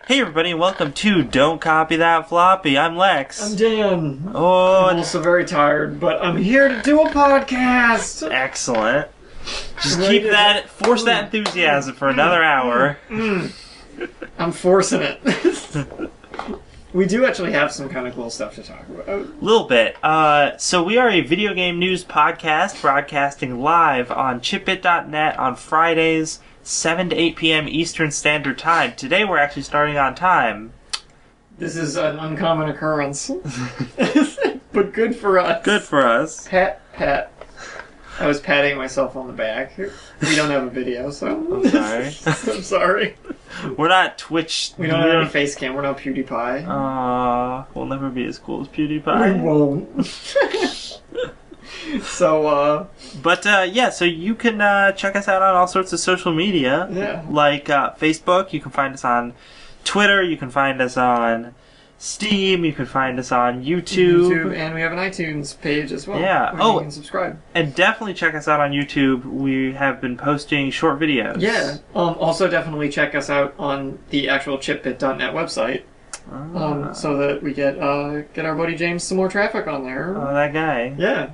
Hey everybody, and welcome to Don't Copy That Floppy. I'm Lex. I'm Dan. Oh, I'm also very tired, but I'm here to do a podcast. Excellent. Just keep that, force that enthusiasm for another hour. I'm forcing it. We do actually have some kind of cool stuff to talk about. A little bit. So we are a video game news podcast broadcasting live on chipbit.net on Fridays, 7 to 8 p.m. Eastern Standard Time. Today we're actually starting on time. This is an uncommon occurrence. But good for us. Good for us. Pat. I was patting myself on the back. We don't have a video, so... I'm sorry. I'm sorry. We're not Twitch... We don't have any face cam. We're not PewDiePie. We'll never be as cool as PewDiePie. We won't. So, so you can check us out on all sorts of social media. Yeah. Like Facebook, you can find us on Twitter, you can find us on Steam, you can find us on YouTube. And we have an iTunes page as well. Yeah. Where you can subscribe. And definitely check us out on YouTube. We have been posting short videos. Yeah. Also definitely check us out on the actual chipbit.net website. So that we get our buddy James some more traffic on there. Oh, that guy. Yeah.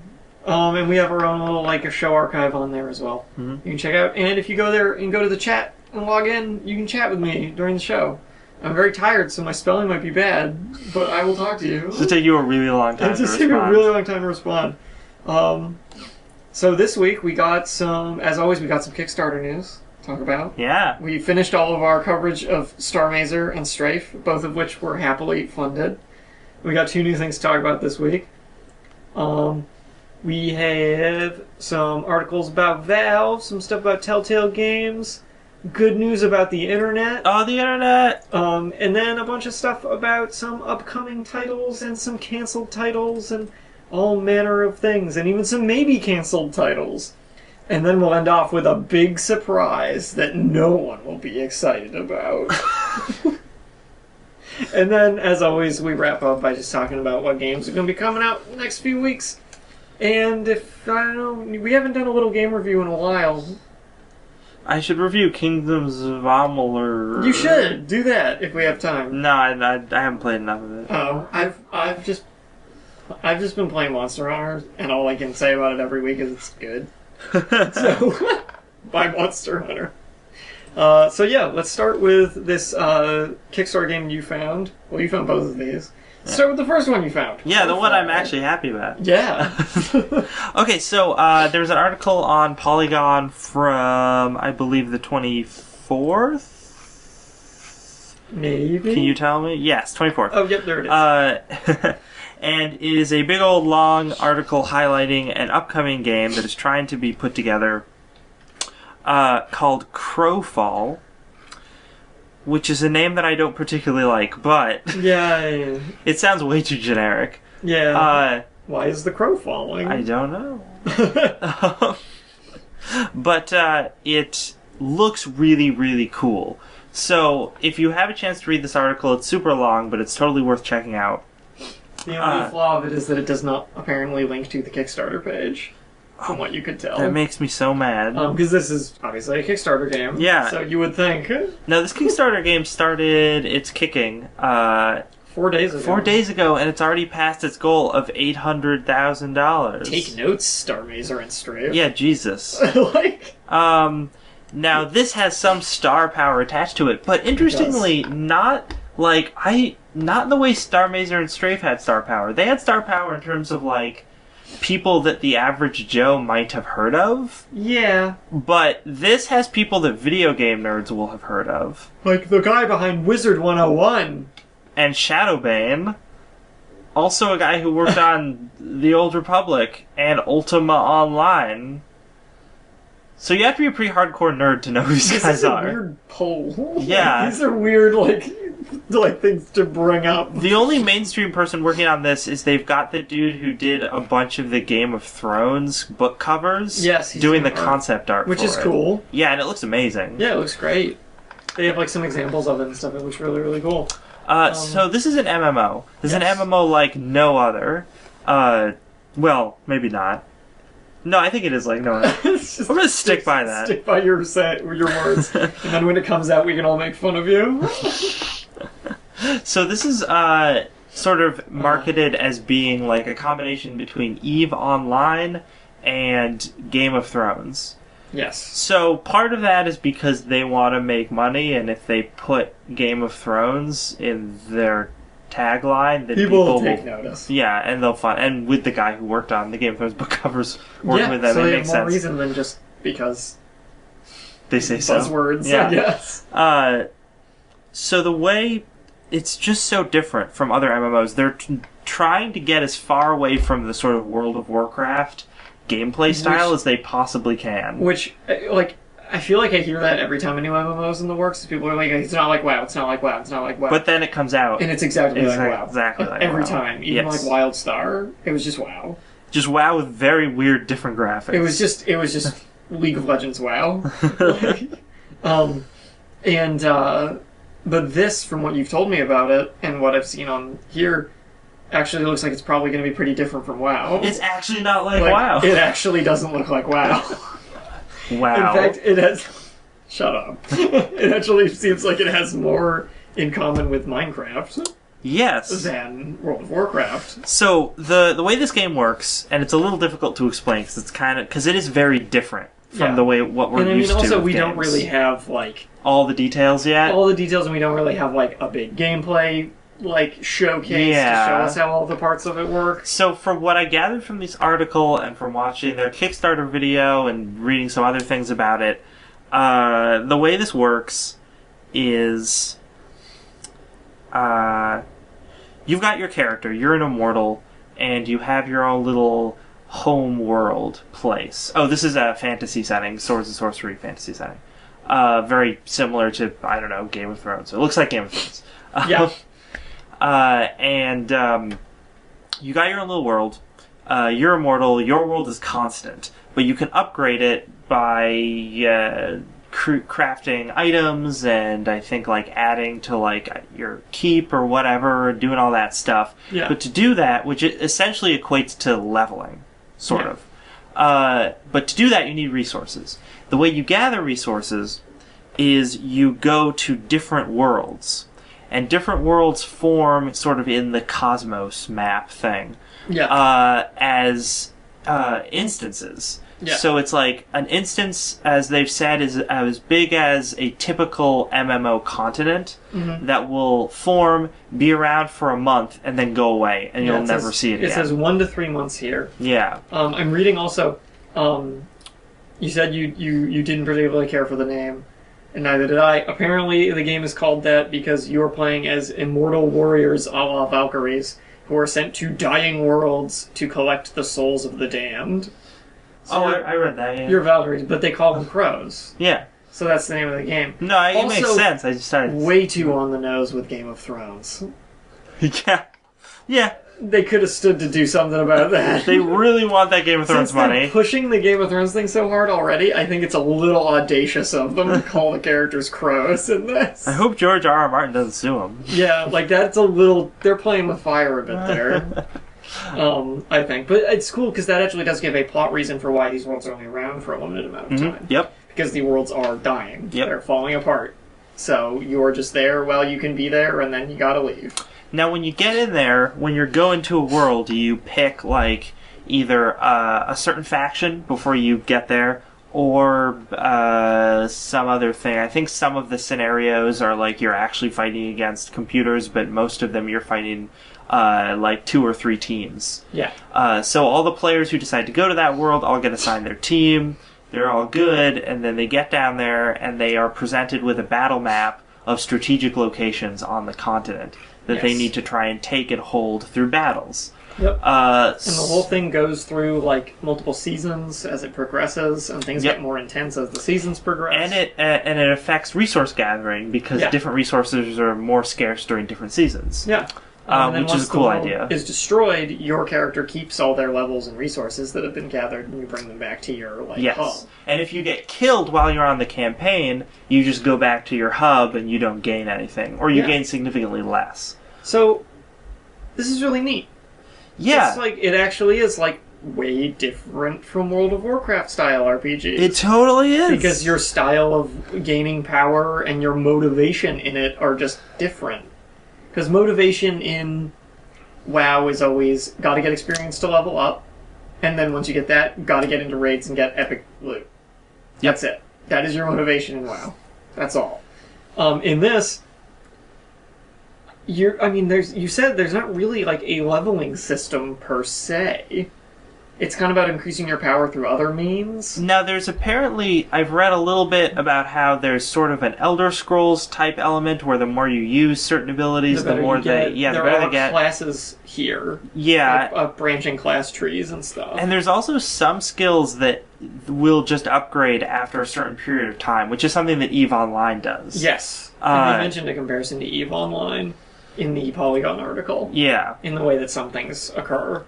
And we have our own little a show archive on there as well. Mm-hmm. You can check out, and if you go there and go to the chat and log in, you can chat with me during the show. I'm very tired, so my spelling might be bad, but I will talk to you. It'll take you a really long time to respond. It'll just take me a really long time to respond. So this week we got as always, we got some Kickstarter news to talk about. Yeah. We finished all of our coverage of Starmazer and Strafe, both of which were happily funded. We got 2 new things to talk about this week. We have some articles about Valve, some stuff about Telltale Games, good news about the internet. Oh, the internet! And then a bunch of stuff about some upcoming titles and some canceled titles and all manner of things, and even some maybe canceled titles. And then we'll end off with a big surprise that no one will be excited about. And then, as always, we wrap up by just talking about what games are going to be coming out in the next few weeks. And if, I don't know, we haven't done a little game review in a while. I should review Kingdoms of Amalur. You should do that if we have time. No, I haven't played enough of it. Oh, I've just been playing Monster Hunter, and all I can say about it every week is it's good. So, buy Monster Hunter. So yeah, let's start with this Kickstarter game you found. Well, you found both of these. Let's start with the first one you found. Yeah, the one I'm actually happy about. Yeah. Okay, so there's an article on Polygon from, I believe, the 24th? Maybe? Can you tell me? Yes, 24th. Oh, yep, there it is. And it is a big old long article highlighting an upcoming game that is trying to be put together called Crowfall, which is a name that I don't particularly like, but yeah. It sounds way too generic. Yeah. Why is the crow falling? I don't know. But it looks really, really cool. So if you have a chance to read this article, it's super long, but it's totally worth checking out. The only flaw of it is that it does not apparently link to the Kickstarter page, from what you could tell. That makes me so mad. Because this is obviously a Kickstarter game. Yeah. So you would think. No, this Kickstarter game started its kicking 4 days ago. 4 days ago, and it's already passed its goal of $800,000. Take notes, Starmazer and Strafe. Yeah, Jesus. Now this has some star power attached to it, but interestingly, not in the way Starmazer and Strafe had star power. They had star power in terms of people that the average Joe might have heard of. Yeah. But this has people that video game nerds will have heard of. Like the guy behind Wizard 101. And Shadowbane. Also a guy who worked on The Old Republic and Ultima Online. So you have to be a pretty hardcore nerd to know who these guys are. This is a weird poll. Yeah. These are weird, things to bring up. The only mainstream person working on this is they've got the dude who did a bunch of the Game of Thrones book covers. Yes, he's doing the art. Concept art Which for is it. Cool. Yeah, and it looks amazing. Yeah, it looks great. They have some examples of it and stuff. It looks really, really cool. So this is an MMO. This is an MMO like no other. Well, maybe not. No, I think it is like no other. I'm gonna stick by that. Stick by your words. And then when it comes out, we can all make fun of you. So this is sort of marketed as being like a combination between EVE Online and Game of Thrones. Yes. So part of that is because they want to make money, and if they put Game of Thrones in their tagline, then people will will take notice. Yeah, and they'll find. And with the guy who worked on the Game of Thrones book covers, working with them, so it they makes have more sense. reason than just because They say so. buzzwords. Yeah. I guess. So the way it's just so different from other MMOs, they're trying to get as far away from the sort of World of Warcraft gameplay style as they possibly can. Which, like, I feel like I hear that every time a new MMO's in the works. People are like, it's not like WoW, it's not like WoW, it's not like WoW. But then it comes out. And it's exactly like WoW. Exactly like every WoW. time. Even Yes. like Wild Star, it was just WoW. Just WoW with very weird, different graphics. It was just League of Legends WoW. But this, from what you've told me about it, and what I've seen on here, actually looks like it's probably going to be pretty different from WoW. It's actually not like WoW. It actually doesn't look like WoW. Wow. In fact, it has... Shut up. It actually seems like it has more in common with Minecraft Yes. than World of Warcraft. So the way this game works, and it's a little difficult to explain because it is very different from the way what we're used to. And I mean, also, with we games. don't really have, like... all the details yet. all the details, and we don't really have, like, a big gameplay, like, showcase to show us how all the parts of it work. So from what I gathered from this article and from watching their Kickstarter video and reading some other things about it, the way this works is you've got your character, you're an immortal, and you have your own little home world place. Oh, this is a fantasy setting, Swords and Sorcery fantasy setting. Very similar to, I don't know, Game of Thrones. So it looks like Game of Thrones. Yeah. And you got your own little world. You're immortal. Your world is constant, but you can upgrade it by crafting items and I think like adding to like your keep or whatever, doing all that stuff. Yeah. But to do that, which essentially equates to leveling, sort of. But to do that, you need resources. The way you gather resources is you go to different worlds. And different worlds form sort of in the cosmos map thing as instances. Yeah. So it's like an instance, as they've said, is as big as a typical MMO continent that will form, be around for a month, and then go away, and you'll never see it again. It says 1 to 3 months here. Yeah. I'm reading also, you said you didn't particularly care for the name, and neither did I. Apparently the game is called that because you're playing as immortal warriors a la Valkyries, who are sent to dying worlds to collect the souls of the damned. So I read that, yeah. You're Valkyries, but they call them crows. Yeah. So that's the name of the game. No, it Also, makes sense. I just started... way too on the nose with Game of Thrones. Yeah. Yeah. They could have stood to do something about that. They really want that Game of Thrones Since they're money. pushing the Game of Thrones thing so hard already, I think it's a little audacious of them to call the characters crows in this. I hope George R. R. Martin doesn't sue him. Yeah, like that's a little... They're playing with fire a bit there. I think. But it's cool because that actually does give a plot reason for why these worlds are only around for a limited amount of time. Yep. Because the worlds are dying. Yep. They're falling apart. So you're just there while you can be there, and then you gotta leave. Now, when you get in there, when you're going to a world, you pick, like, either a certain faction before you get there, or some other thing. I think some of the scenarios are, like, you're actually fighting against computers, but most of them you're fighting, like, 2 or 3 teams. Yeah. So all the players who decide to go to that world all get assigned their team. They're all good, and then they get down there, and they are presented with a battle map of strategic locations on the continent that they need to try and take and hold through battles. Yep. And the whole thing goes through like multiple seasons as it progresses, and things get more intense as the seasons progress. And it affects resource gathering because different resources are more scarce during different seasons. Yeah. Which is a cool idea. Is destroyed, your character keeps all their levels and resources that have been gathered, and you bring them back to your hub. And if you get killed while you're on the campaign, you just go back to your hub and you don't gain anything, or you gain significantly less. So, this is really neat. Yeah. It's like, it actually is like way different from World of Warcraft style RPGs. It totally is. Because your style of gaining power and your motivation in it are just different. Because motivation in WoW is always got to get experience to level up, and then once you get that, got to get into raids and get epic loot. Yep. That's it. That is your motivation in WoW. That's all. In this, you said there's not really like a leveling system per se. It's kind of about increasing your power through other means. Now, there's apparently... I've read a little bit about how there's sort of an Elder Scrolls type element where the more you use certain abilities, the more they... Yeah, the better they get. There are classes here. Yeah. Like, branching class trees and stuff. And there's also some skills that will just upgrade after a certain period of time, which is something that EVE Online does. Yes. And they mentioned a comparison to EVE Online in the Polygon article. Yeah. In the way that some things occur.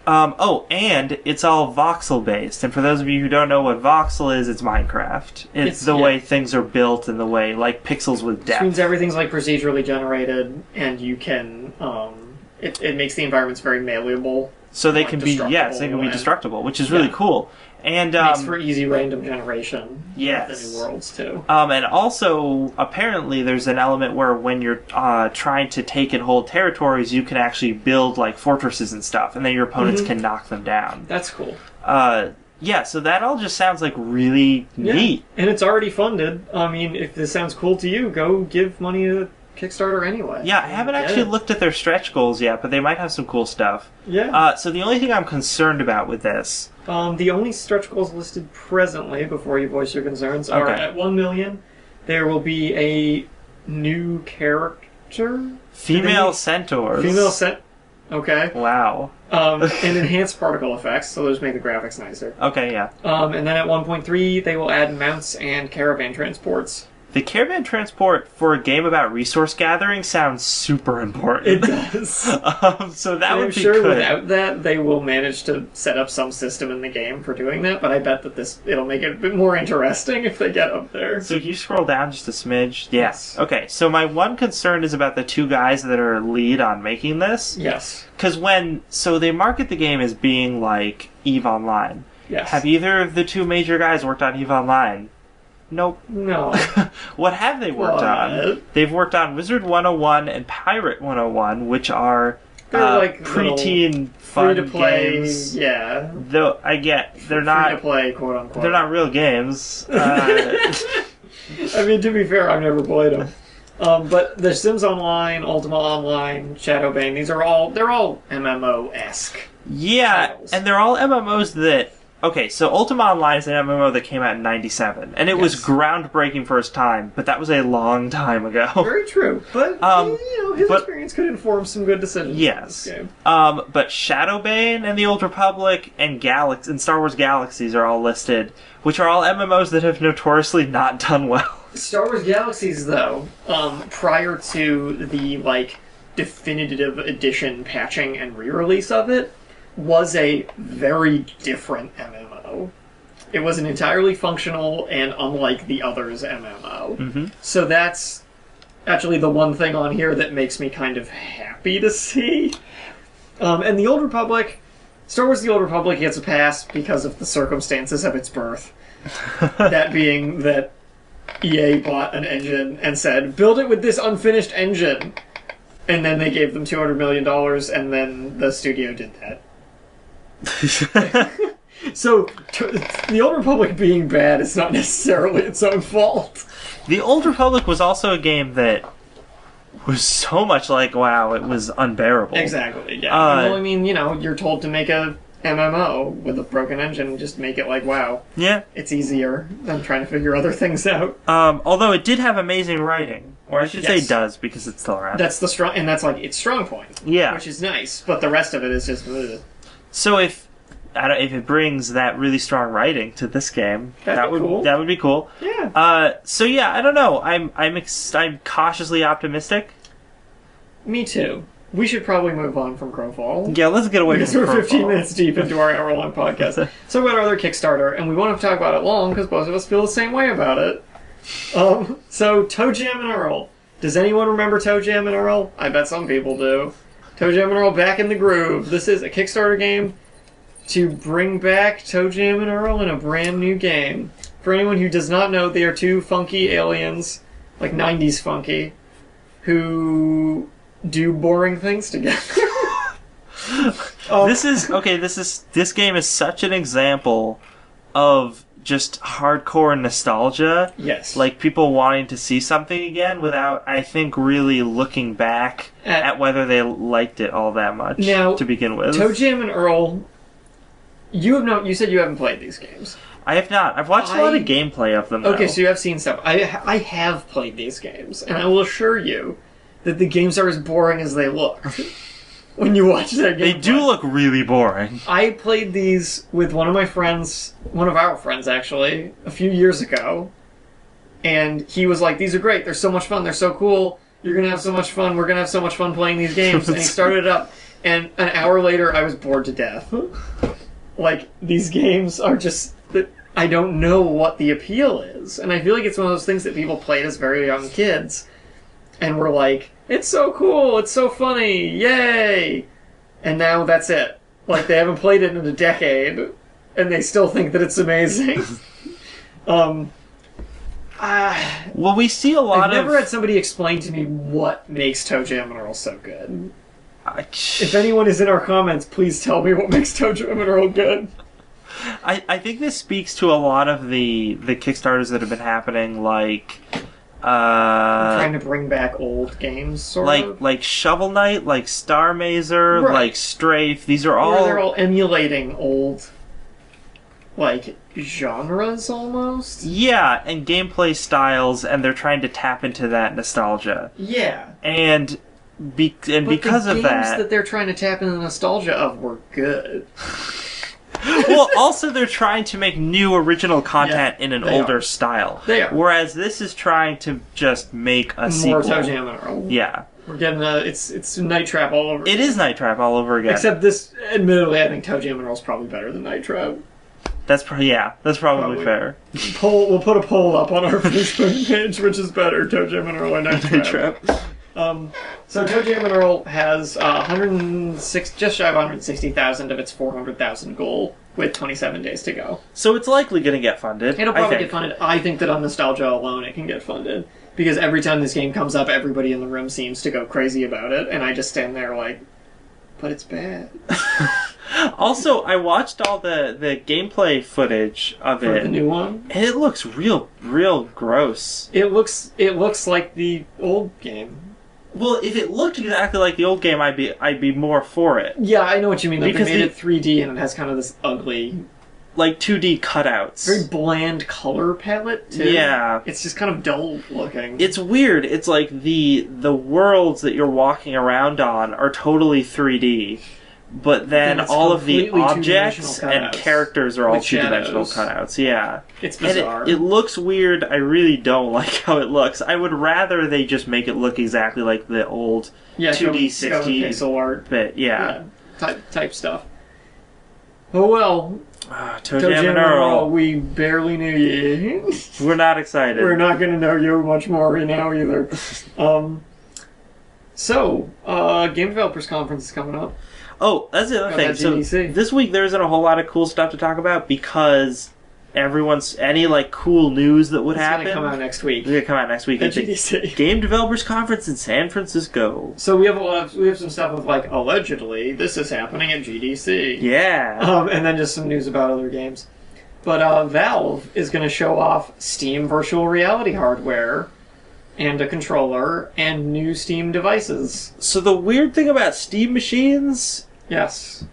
And it's all voxel-based. And for those of you who don't know what voxel is, it's Minecraft. It's the way things are built and the way, like, pixels with depth. Which means everything's, like, procedurally generated, and you can, it makes the environments very malleable. So they can be, they can be destructible, which is really cool. And makes for easy random generation. Yes. Of the new worlds too. And also, apparently, there's an element where when you're trying to take and hold territories, you can actually build like fortresses and stuff, and then your opponents can knock them down. That's cool. So that all just sounds like really neat. And it's already funded. I mean, if this sounds cool to you, go give money to Kickstarter anyway. Yeah, I haven't actually looked at their stretch goals yet, but they might have some cool stuff. Yeah. So the only thing I'm concerned about with this... the only stretch goals listed presently, before you voice your concerns, are at 1 million, there will be a new character? Female centaurs. Okay. Wow. And enhanced particle effects, so they'll just make the graphics nicer. Okay, yeah. And then at 1.3, they will add mounts and caravan transports. The caravan transport for a game about resource gathering sounds super important. It does. So that would be sure good. Without that, they will manage to set up some system in the game for doing that, but I bet that it'll make it a bit more interesting if they get up there. So you scroll down just a smidge? Yes. Okay, so my one concern is about the two guys that are lead on making this. Yes. Because so they market the game as being like EVE Online. Yes. Have either of the two major guys worked on EVE Online? Nope. No. What have they worked on? They've worked on Wizard 101 and Pirate 101, which are like preteen fun free-to-play games. Yeah. Though they're not free-to-play, quote unquote. They're not real games. I mean, to be fair, I've never played them. But the Sims Online, Ultima Online, Shadowbane, they're all MMO-esque. Yeah, titles. And they're all MMOs that... Okay, so Ultima Online is an MMO that came out in 97, and it was groundbreaking for its time, but that was a long time ago. Very true, but his experience could inform some good decisions. Yes. In this game. But Shadowbane and the Old Republic and Star Wars Galaxies are all listed, which are all MMOs that have notoriously not done well. Star Wars Galaxies, though, prior to the definitive edition patching and re-release of it, was a very different MMO. It was an entirely functional and unlike the others MMO. Mm-hmm. So that's actually the one thing on here that makes me kind of happy to see. And the Old Republic, Star Wars The Old Republic gets a pass because of the circumstances of its birth. That being that EA bought an engine and said, build it with this unfinished engine. And then they gave them $200 million, and then the studio did that. So, the Old Republic being bad is not necessarily its own fault. The Old Republic was also a game that was so much like WoW, it was unbearable. Exactly, yeah. Well, I mean, you're told to make a MMO with a broken engine, just make it like WoW. Yeah. It's easier than trying to figure other things out. Although it did have amazing writing. Or I should say does, because it's still around. That's its strong point. Yeah. Which is nice, but the rest of it is just... Ugh. So if it brings that really strong writing to this game, that would be cool. Yeah. I don't know. I'm cautiously optimistic. Me too. We should probably move on from Crowfall. Yeah, let's get away from Crowfall. Because we're 15 minutes deep into our hour-long podcast. So we got our other Kickstarter, and we won't talk about it long because both of us feel the same way about it. So Toejam Earl. Does anyone remember Toejam Earl? I bet some people do. Toejam Earl back in the groove. This is a Kickstarter game to bring back Toejam Earl in a brand new game. For anyone who does not know, they are two funky aliens, like 90s funky, who do boring things together. This game is such an example of just hardcore nostalgia. Yes. Like people wanting to see something again without, I think, really looking back at whether they liked it all that much to begin with. Toejam and Earl, you said you haven't played these games. I have not. I've watched a lot of gameplay of them, though. Okay, so you have seen stuff. I have played these games, and I will assure you that the games are as boring as they look when you watch their gameplay. They do look really boring. I played these with one of our friends, actually, a few years ago, and he was like, these are great, they're so much fun, they're so cool, you're gonna have so much fun, we're gonna have so much fun playing these games, and he started it up, and an hour later I was bored to death. Like, these games are just... I don't know what the appeal is, and I feel like it's one of those things that people played as very young kids, and were like, it's so cool, it's so funny, yay! And now that's it. Like, they haven't played it in a decade, and they still think that it's amazing. Well, we see a lot I've never had somebody explain to me what makes Toejam and Earl so good. If anyone is in our comments, please tell me what makes Toejam and Earl good. I think this speaks to a lot of the Kickstarters that have been happening, like... trying to bring back old games, sort of? Like Shovel Knight, like Star Mazer, right. like Strafe, these are all... They're all emulating old, like, genres, almost? Yeah, and gameplay styles, and they're trying to tap into that nostalgia. Yeah. And because of that... the games that they're trying to tap into the nostalgia of were good. Well, also they're trying to make new original content in an older style. They are. Whereas this is trying to just make a sequel. More Toejam and Earl. Yeah. We're getting it's Night Trap all over. It is Night Trap all over again. Except this, admittedly, I think Toejam and Earl's probably better than Night Trap. That's probably fair. We'll put a poll up on our Facebook page, which is better, Toejam and Earl or Night Trap. So Toejam and Earl has just shy of 160,000 of its 400,000 goal, with 27 days to go. So it's likely going to get funded. It'll probably get funded. I think that on nostalgia alone, it can get funded, because every time this game comes up, everybody in the room seems to go crazy about it, and I just stand there like, but it's bad. Also, I watched all the gameplay footage of For it. the new one, and it looks real gross. It looks like the old game. Well, if it looked exactly like the old game, I'd be more for it. Yeah, I know what you mean. Like, because they made it 3D and it has kind of this ugly, like 2D cutouts, very bland color palette too. Yeah, it's just kind of dull looking. It's weird. It's like the worlds that you're walking around on are totally 3D. But then all of the objects and characters are all two-dimensional cutouts. Yeah. It's bizarre. And it looks weird. I really don't like how it looks. I would rather they just make it look exactly like the old 2D, 60 pixel art. Bit. Yeah. Type stuff. Oh well. Toejam and Earl. We barely knew you. We're not excited. We're not going to know you much more now either. Game Developers Conference is coming up. Oh, that's the other thing. So this week there isn't a whole lot of cool stuff to talk about because any like cool news that would happen. It's going to come out next week. It's going to come out next week at GDC. Game Developers Conference in San Francisco. So we have some stuff of like allegedly this is happening at GDC. Yeah. And then just some news about other games. But Valve is going to show off Steam virtual reality hardware and a controller and new Steam devices. So the weird thing about Steam machines... Yes.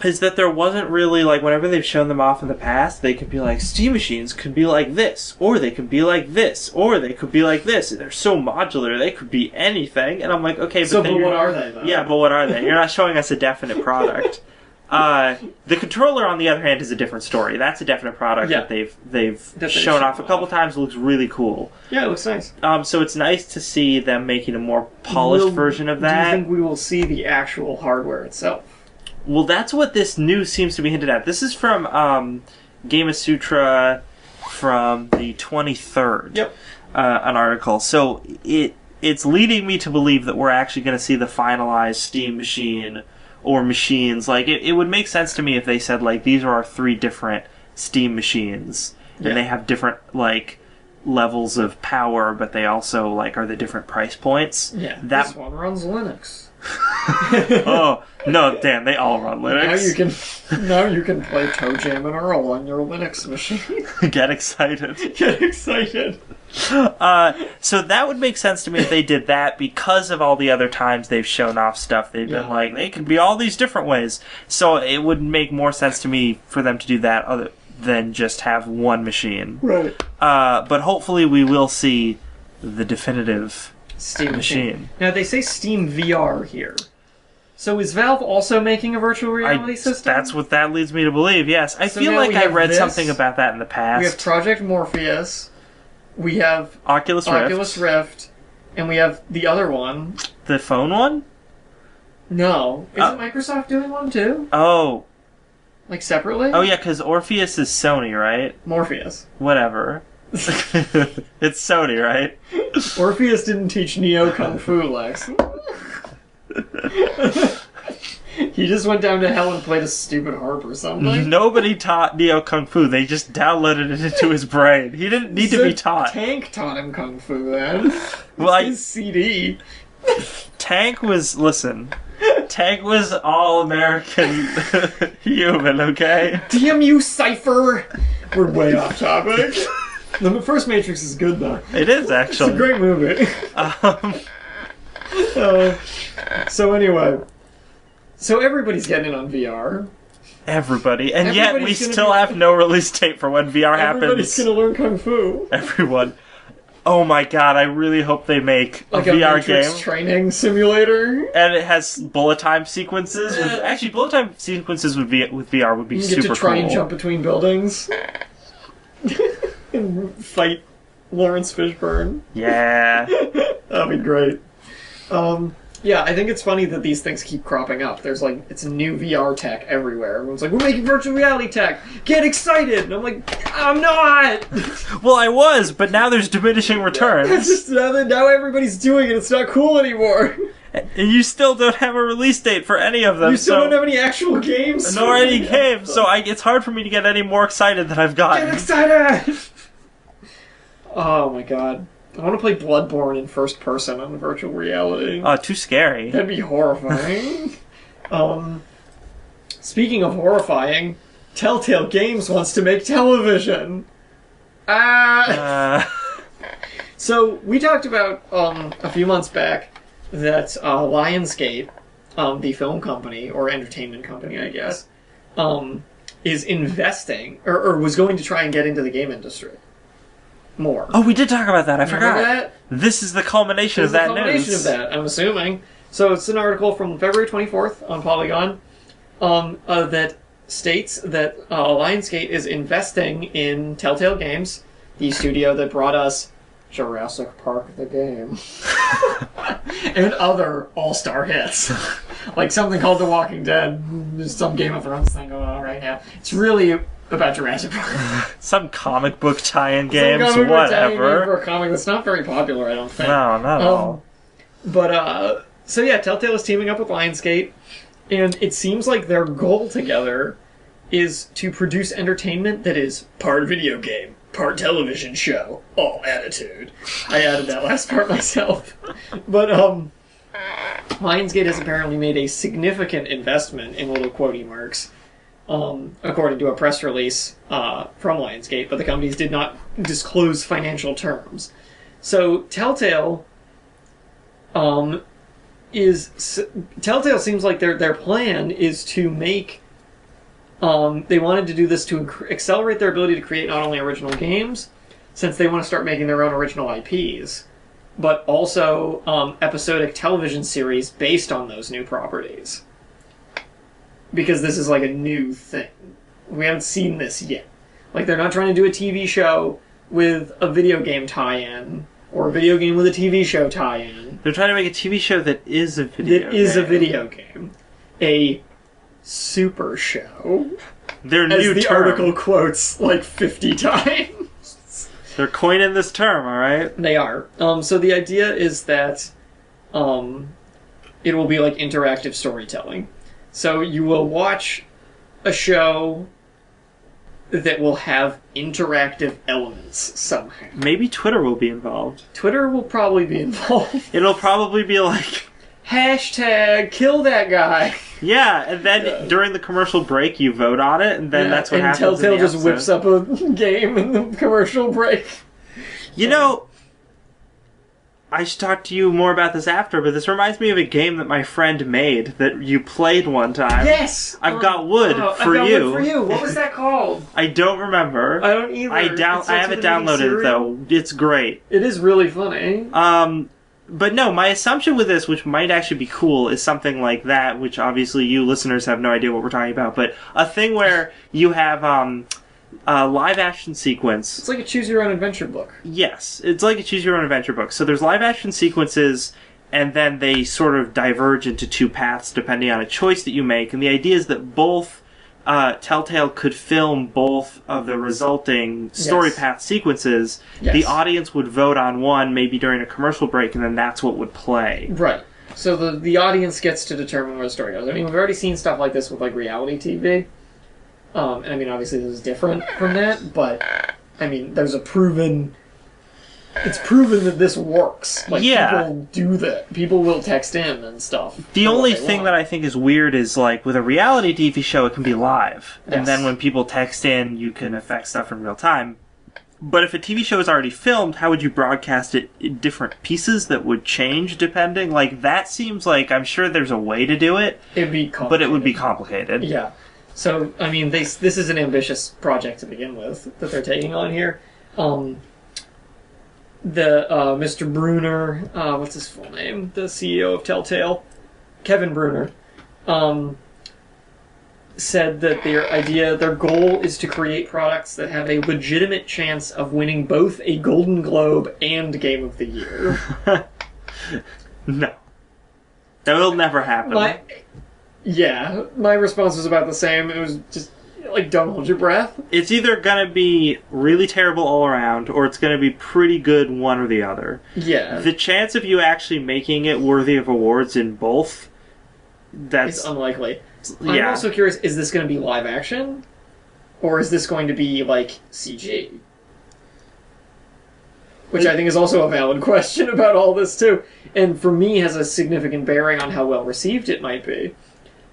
Is that there wasn't really, like, whenever they've shown them off in the past, they could be like, Steam machines could be like this, or they could be like this, or they could be like this. They're so modular, they could be anything. And I'm like, okay, but what are they, though? Yeah, but what are they? You're not showing us a definite product. The controller, on the other hand, is a different story. That's a definite product that they've shown off a couple times. It looks really cool. Yeah, it looks nice. So it's nice to see them making a more polished version of that. Do you think we will see the actual hardware itself? Well, that's what this news seems to be hinted at. This is from Gamasutra from the 23rd. Yep. An article. So it's leading me to believe that we're actually going to see the finalized Steam machine or machines. Like, it would make sense to me if they said, like, these are our 3 different Steam machines. And they have different, like, levels of power, but they also like are the different price points. Yeah, that this one runs Linux. Oh no, Dan! They all run Linux. Now you can play Toejam and Earl on your Linux machine. Get excited! Get excited! So that would make sense to me if they did that, because of all the other times they've shown off stuff. They've been like, they can be all these different ways. So it would make more sense to me for them to do that other than just have one machine. Right. But hopefully we will see the definitive Steam machine. Now they say Steam VR here. So is Valve also making a virtual reality system? That's what that leads me to believe, yes. I So feel now like we I have read this. something about that in the past. We have Project Morpheus. We have Oculus Rift. And we have the other one. The phone one? No. Isn't Microsoft doing one too? Oh. Like separately? Oh yeah, because Orpheus is Sony, right? Morpheus. Whatever. It's Sony, right? Orpheus didn't teach Neo Kung Fu, Lex. He just went down to hell and played a stupid harp or something. Nobody taught Neo Kung Fu. They just downloaded it into his brain. He didn't need to be taught. Tank taught him Kung Fu then. Well, his CD. Tank was all American human, okay? Damn you, Cypher! We're way off topic. The first Matrix is good though. It is, actually. It's a great movie. So anyway. So everybody's getting in on VR. Everybody. And yet we Everybody's still have no release date for when VR Everybody's happens. gonna learn Kung Fu. Everyone. Oh my god, I really hope they make Like a VR Matrix game. training simulator. And it has bullet time sequences. Actually, bullet time sequences with VR would be You super get to try cool. and jump between buildings. And fight Lawrence Fishburne. Yeah. That'd be great. Yeah, I think it's funny that these things keep cropping up. There's like, it's new VR tech everywhere. Everyone's like, we're making virtual reality tech! Get excited! And I'm like, I'm not! Well, I was, but now there's diminishing It's returns. just now everybody's doing it, it's not cool anymore. And you still don't have a release date for any of them. You still don't have any actual games. nor any games, so it's hard for me to get any more excited than I've gotten. Get excited! Oh my god. I want to play Bloodborne in first person on virtual reality. Oh, too scary. That'd be horrifying. Speaking of horrifying, Telltale Games wants to make television. So we talked about a few months back that Lionsgate, the film company or entertainment company, I guess, is investing or was going to try and get into the game industry more. Oh, we did talk about that. I Remember forgot. that? This is the culmination of that The culmination news. of that, I'm assuming. So it's an article from February 24th on Polygon that states that Lionsgate is investing in Telltale Games, the studio that brought us Jurassic Park the game, and other all-star hits, like something called The Walking Dead. There's some Game of Thrones thing going on right now. It's really about Jurassic Park. Some comic book tie-in games, Some comic book tie-in game whatever. for a comic that's not very popular, I don't think. No, not at all. But, so yeah, Telltale is teaming up with Lionsgate, and it seems like their goal together is to produce entertainment that is part video game, part television show, all attitude. I added that last part myself. But, Lionsgate has apparently made a significant investment in little quotey marks, according to a press release from Lionsgate, but the companies did not disclose financial terms. So Telltale Telltale seems like their plan is to make. They wanted to do this to accelerate their ability to create not only original games, since they want to start making their own original IPs, but also episodic television series based on those new properties. Because this is like a new thing. We haven't seen this yet. Like, they're not trying to do a TV show with a video game tie-in, or a video game with a TV show tie-in. They're trying to make a TV show that is a video game. That is a video game. A super show. Their As new the term. article quotes like 50 times. They're coining this term, alright? They are. So the idea is that it will be like interactive storytelling. So you will watch a show that will have interactive elements somehow. Maybe Twitter will be involved. Twitter will probably be involved. It'll probably be like... Hashtag kill that guy. Yeah, and then during the commercial break you vote on it, and then that's what happens. And Telltale just whips up a game in the commercial break. You know, I should talk to you more about this after, but this reminds me of a game that my friend made that you played one time. Yes! I've got wood for you. What was that called? I don't remember. I don't either. I have it downloaded, though. It's great. It is really funny. But no, my assumption with this, which might actually be cool, is something like that, which obviously you listeners have no idea what we're talking about, but a thing where you have a live-action sequence. It's like a choose-your-own-adventure book. Yes, it's like a choose-your-own-adventure book. So there's live-action sequences, and then they sort of diverge into two paths depending on a choice that you make, and the idea is that both Telltale could film both of the resulting story path sequences. Yes. The audience would vote on one, maybe during a commercial break, and then that's what would play. Right. So the audience gets to determine where the story goes. I mean, we've already seen stuff like this with, like, reality TV. And I mean, obviously this is different from that, but, I mean, there's a proven... It's proven that this works. Like, people do that. People will text in and stuff. The only thing that I think is weird is, like, with a reality TV show, it can be live. Yes. And then when people text in, you can affect stuff in real time. But if a TV show is already filmed, how would you broadcast it in different pieces that would change depending? Like, that seems like, I'm sure there's a way to do it. It'd be complicated. But it would be complicated. Yeah. So, I mean, this is an ambitious project to begin with that they're taking on here. Mr. Bruner, what's his full name? The CEO of Telltale, Kevin Bruner, said that their goal is to create products that have a legitimate chance of winning both a Golden Globe and Game of the Year. No. That will never happen. My response was about the same. It was just... Like, don't hold your breath. It's either going to be really terrible all around, or it's going to be pretty good one or the other. Yeah. The chance of you actually making it worthy of awards in both, it's unlikely. I'm also curious, is this going to be live action? Or is this going to be, like, CG? Which I think is also a valid question about all this, too. And for me, has a significant bearing on how well received it might be.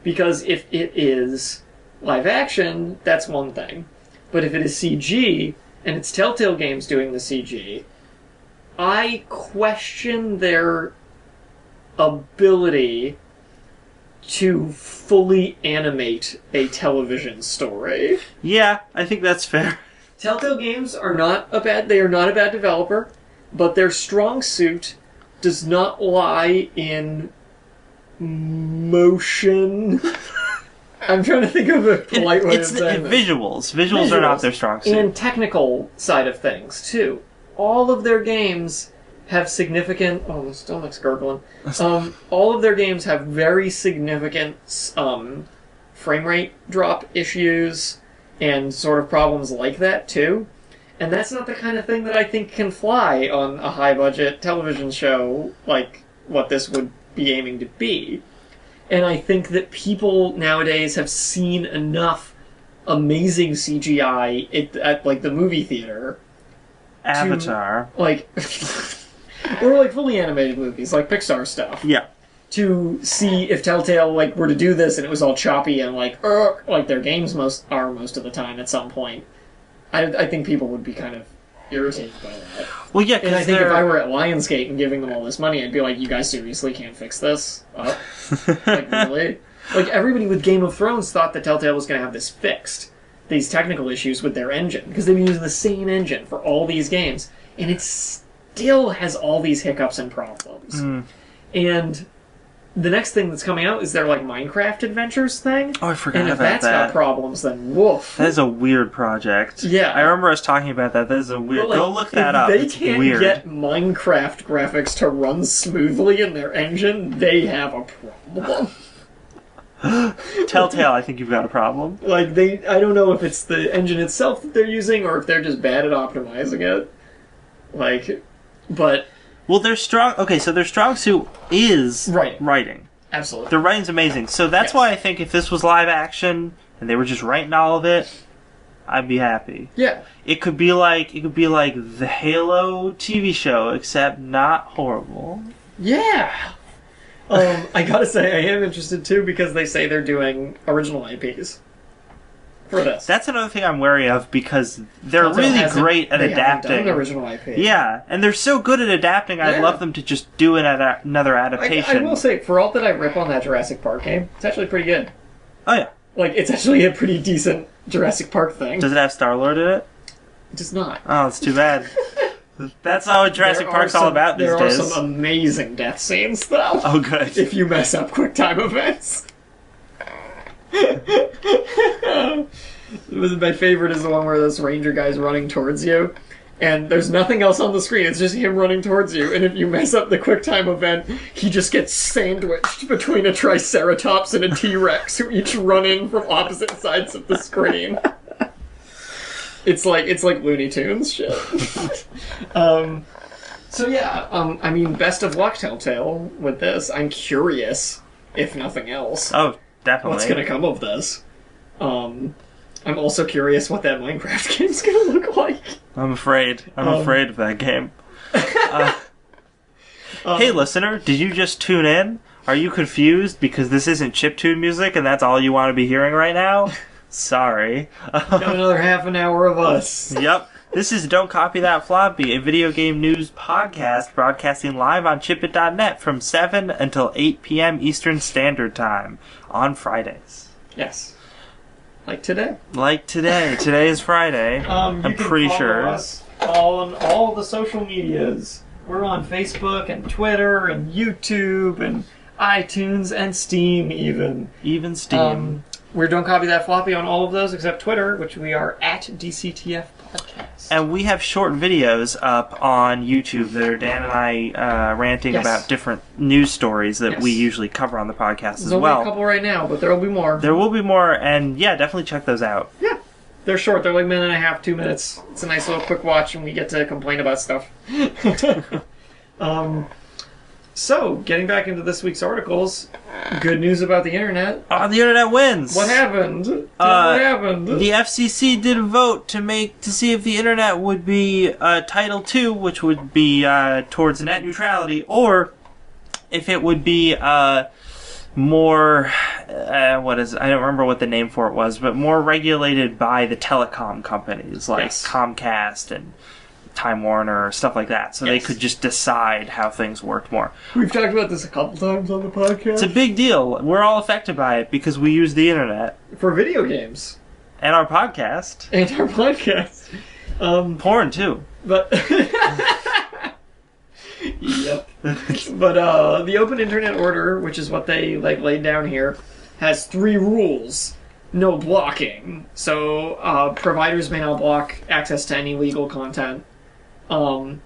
Because if it is... live action, that's one thing. But if it is CG, and it's Telltale Games doing the CG, I question their ability to fully animate a television story. Yeah, I think that's fair. Telltale Games are not a bad developer, but their strong suit does not lie in motion. I'm trying to think of a polite way of saying it. Visuals. Visuals are not their strong suit. And technical side of things, too. All of their games have significant... Oh, my stomach's gurgling. All of their games have very significant frame rate drop issues and sort of problems like that, too. And that's not the kind of thing that I think can fly on a high-budget television show like what this would be aiming to be. And I think that people nowadays have seen enough amazing CGI at like the movie theater. Avatar. Or like fully animated movies, like Pixar stuff. Yeah. To see if Telltale were to do this and it was all choppy and like their games most of the time at some point. I think people would be kind of irritated by that. Well, yeah, and I think if I were at Lionsgate and giving them all this money, I'd be like, you guys seriously can't fix this? Like, really? Like, everybody with Game of Thrones thought that Telltale was going to have this fixed, these technical issues with their engine, because they've been using the same engine for all these games, and it still has all these hiccups and problems. And the next thing that's coming out is their, like, Minecraft Adventures thing. Oh, I forgot about that. And if that's got problems, then woof. That is a weird project. Yeah. I remember us talking about that. That is a weird... Go look that up. If they can't get Minecraft graphics to run smoothly in their engine, they have a problem. Telltale, I think you've got a problem. Like, I don't know if it's the engine itself that they're using, or if they're just bad at optimizing it. Like, but... Well, their strong suit is writing. Absolutely. Their writing's amazing. So that's why I think if this was live action and they were just writing all of it, I'd be happy. Yeah. It could be like the Halo TV show, except not horrible. Yeah. I gotta say, I am interested too because they say they're doing original IPs for this. That's another thing I'm wary of because they're Telltale really great at they haven't adapting. done an original IP. Yeah, and they're so good at adapting. I'd Yeah. love them to just do another adaptation. I will say, for all that I rip on that Jurassic Park game, it's actually pretty good. Oh yeah. Like, it's actually a pretty decent Jurassic Park thing. Does it have Star-Lord in it? It does not. Oh, it's too bad. That's how Jurassic Park's all about these days. There are some amazing death scenes, though. Oh, good. If you mess up QuickTime events. My favorite is the one where this ranger guy's running towards you, and there's nothing else on the screen. It's just him running towards you, and if you mess up the QuickTime event, he just gets sandwiched between a Triceratops and a T-Rex, who each run in from opposite sides of the screen. It's like Looney Tunes shit. So yeah, I mean, best of luck, Telltale, with this. I'm curious, if nothing else, Oh, definitely. what's gonna come of this. I'm also curious what that Minecraft game's gonna look like. I'm afraid. I'm afraid of that game. Hey, listener, did you just tune in? Are you confused because this isn't chiptune music and that's all you want to be hearing right now? Sorry. Got another half an hour of us. Yep. This is Don't Copy That Floppy, a video game news podcast broadcasting live on chipit.net from 7 until 8 p.m. Eastern Standard Time on Fridays. Yes. Like today. Like today. Today is Friday. I'm pretty sure. Us on all the social medias. We're on Facebook and Twitter and YouTube and iTunes and Steam even. Even Steam. We Don't Copy That Floppy on all of those except Twitter, which we are at DCTF Podcast. And we have short videos up on YouTube that are Dan and I ranting Yes. about different news stories that Yes. we usually cover on the podcast There's as only well. a couple right now, but there will be more. There will be more, and yeah, definitely check those out. Yeah. They're short. They're like a minute and a half, 2 minutes. It's a nice little quick watch, and we get to complain about stuff. So, getting back into this week's articles, good news about the internet. The internet wins! What happened? What happened? The FCC did a vote to see if the internet would be Title II, which would be towards net neutrality, or if it would be more, I don't remember what the name for it was, but more regulated by the telecom companies like Yes. Comcast and Time Warner, stuff like that, so they Yes. could just decide how things worked more. We've talked about this a couple times on the podcast. It's a big deal. We're all affected by it because we use the internet For video games. and our podcast. And our podcast. Porn, too. But... Yep. But the Open Internet Order, which is what they laid down here, has 3 rules. No blocking. So providers may not block access to any legal content. No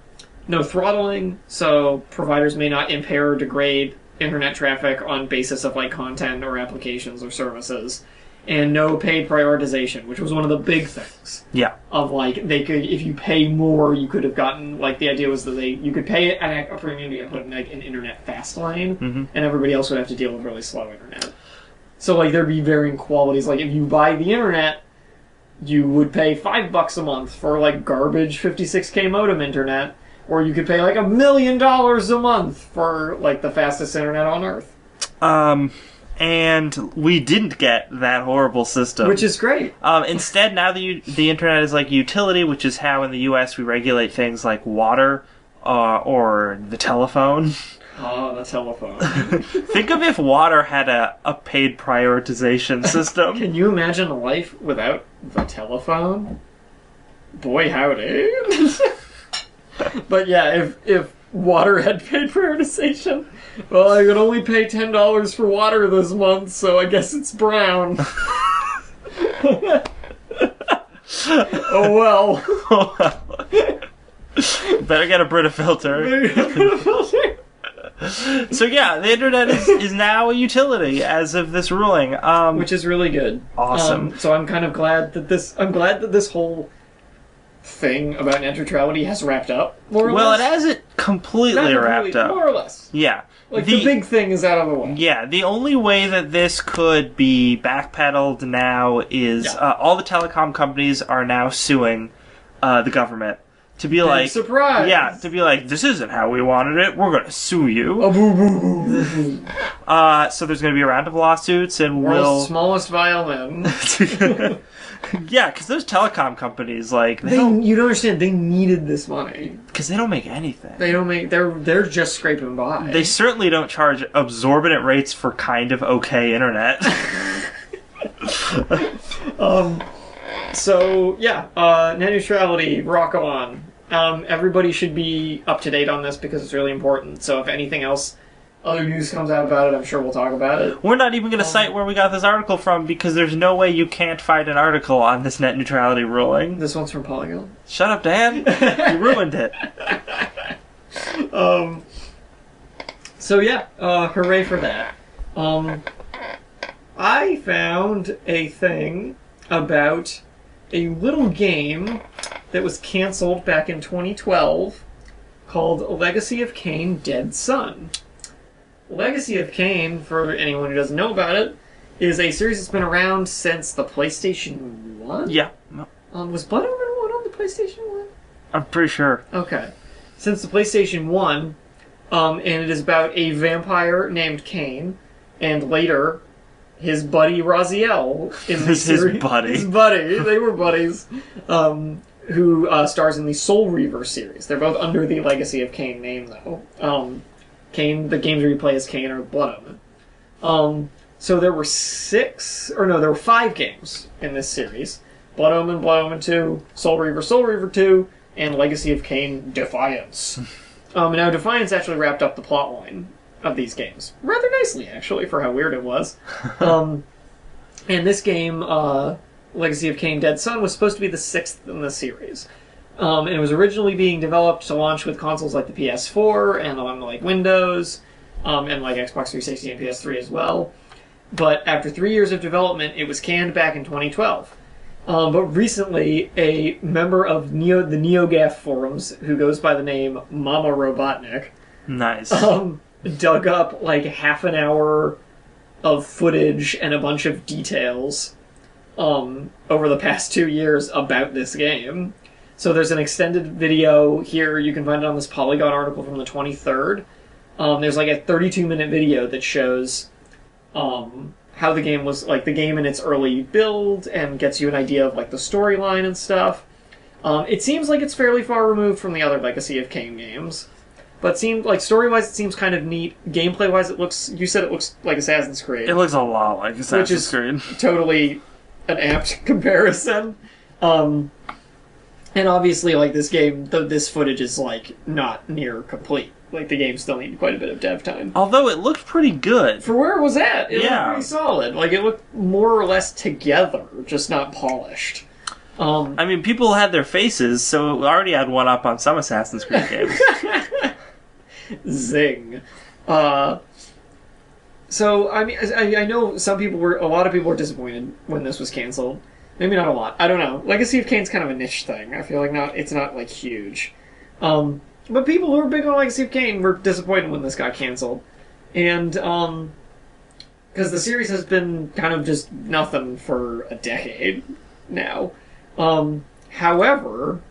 throttling. So providers may not impair or degrade internet traffic on basis of content or applications or services. And no paid prioritization, which was one of the big things. Yeah. Of they could, if you pay more, you could have gotten, the idea was that you could pay a premium to get put in an internet fast lane, and everybody else would have to deal with really slow internet. So there'd be varying qualities. If you buy the internet, you would pay $5 a month for garbage 56K modem internet, or you could pay $1 million a month for the fastest internet on Earth. And we didn't get that horrible system. Which is great. Instead, now the internet is utility, which is how in the U.S. we regulate things like water or the telephone. Oh, the telephone. Think of if water had a paid prioritization system. Can you imagine a life without the telephone? Boy, howdy. But yeah, if water had paid prioritization, well, I could only pay $10 for water this month, so I guess it's brown. Oh well. Better get a Brita filter. So yeah, the internet is now a utility as of this ruling, which is really good. Awesome. So I'm kind of glad that this whole thing about net neutrality has wrapped up. More or well, less. it hasn't completely Not wrapped up. More or less. Yeah. Like, the big thing is out of the way. Yeah, the only way that this could be backpedaled now is all the telecom companies are now suing the government to be like, surprise! Yeah, to be like, this isn't how we wanted it. We're going to sue you. So there's going to be a round of lawsuits, and World's smallest violin. Yeah, because those telecom companies, like... You don't understand, they needed this money. Because they don't make anything. They don't make... They're just scraping by. They certainly don't charge exorbitant rates for kind of okay internet. So, yeah, net neutrality, rock on. Everybody should be up to date on this because it's really important. So if anything else... other news comes out about it, I'm sure we'll talk about it. We're not even going to cite where we got this article from because there's no way you can't find an article on this net neutrality ruling. This one's from Polygon. Shut up, Dan. You ruined it. So yeah, hooray for that. I found a thing about a little game that was canceled back in 2012 called Legacy of Kain: Dead Son. Legacy of Kain, for anyone who doesn't know about it, is a series that's been around since the PlayStation 1? Yeah. Was Blood Omen 1 on the PlayStation 1? I'm pretty sure. Okay. Since the PlayStation 1, and it is about a vampire named Kain, and later, his buddy Raziel in the series. His buddy. His buddy. They were buddies. Who stars in the Soul Reaver series. They're both under the Legacy of Kain name, though. Kain, the games where you play as Kain are Blood Omen. So there were 5 games in this series. Blood Omen 2, Soul Reaver 2, and Legacy of Kain: Defiance. Now Defiance actually wrapped up the plotline of these games. Rather nicely, actually, for how weird it was. And this game, Legacy of Kain: Dead Son, was supposed to be the 6th in the series. And it was originally being developed to launch with consoles like the PS4 and on like Windows, and like Xbox 360 and PS3 as well. But after 3 years of development, it was canned back in 2012. But recently, a member of the NeoGAF forums, who goes by the name Mama Robotnik, nice, dug up like half an hour of footage and a bunch of details over the past 2 years about this game. So there's an extended video here. You can find it on this Polygon article from the 23rd. There's like a 32-minute video that shows how the game was, like the game in its early build, and gets you an idea of like the storyline and stuff. It seems like it's fairly far removed from the other Legacy of Kain games, but seemed like story-wise it seems kind of neat. Gameplay-wise, you said it looks like Assassin's Creed. It looks a lot like Assassin's Creed. Which is totally an apt comparison. And obviously, like, this game, this footage is, like, not near complete. Like, the game still needed quite a bit of dev time. Although it looked pretty good. For where it was at, it looked pretty solid. Like, it looked more or less together, just not polished. I mean, people had their faces, so it already had one up on some Assassin's Creed games. Zing. So, I mean, I know a lot of people were disappointed when this was canceled. Maybe not a lot. I don't know. Legacy of Kain's kind of a niche thing. I feel like it's not like huge. But people who were big on Legacy of Kain were disappointed when this got canceled. And, because the series has been kind of just nothing for a decade now. However,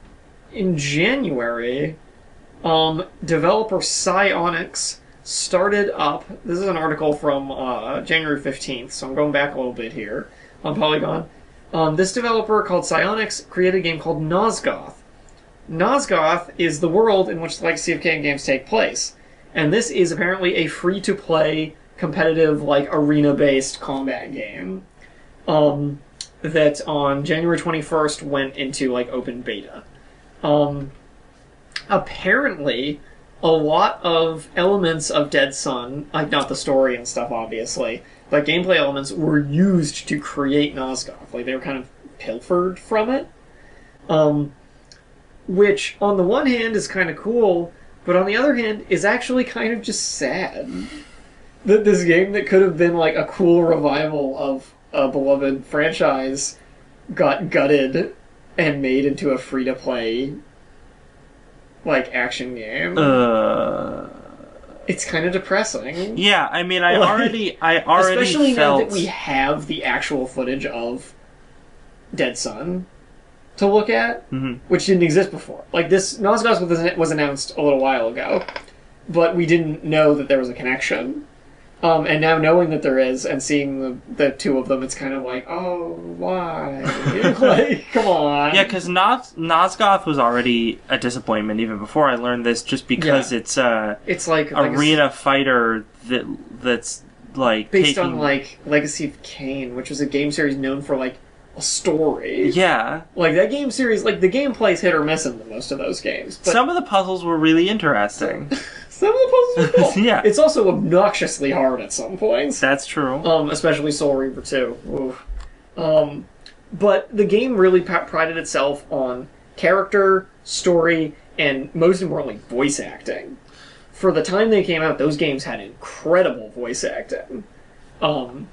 in January, developer Psyonix started up... This is an article from January 15th, so I'm going back a little bit here on Polygon. This developer called Psyonix created a game called Nosgoth. Nosgoth is the world in which the Legacy of Kain games take place. And this is apparently a free-to-play, competitive, like, arena-based combat game. That on January 21st went into, like, open beta. Apparently, a lot of elements of Dead Son, like, not the story and stuff, obviously, but gameplay elements were used to create Nosgoth. Like, they were kind of pilfered from it. Which, on the one hand, is kind of cool, but on the other hand, is actually kind of just sad. That this game that could have been, like, a cool revival of a beloved franchise got gutted and made into a free-to-play, like, action game. it's kind of depressing. Yeah, I mean, I already especially felt... now that we have the actual footage of Dead Sun to look at, which didn't exist before. Like, this Nosgoth was announced a little while ago, but we didn't know that there was a connection. And now knowing that there is, and seeing the two of them, it's kind of like, oh, why? Like, come on. Yeah, because Nosgoth was already a disappointment even before I learned this, just because it's like arena fighter that's like based on like Legacy of Kain, which was a game series known for like a story. Yeah, like that game series, like the gameplay's hit or miss in most of those games. But some of the puzzles were really interesting. Some of the puzzles are cool. Yeah. It's also obnoxiously hard at some points. That's true. Especially Soul Reaver 2. But the game really prided itself on character, story, and most importantly, voice acting. For the time they came out, those games had incredible voice acting. And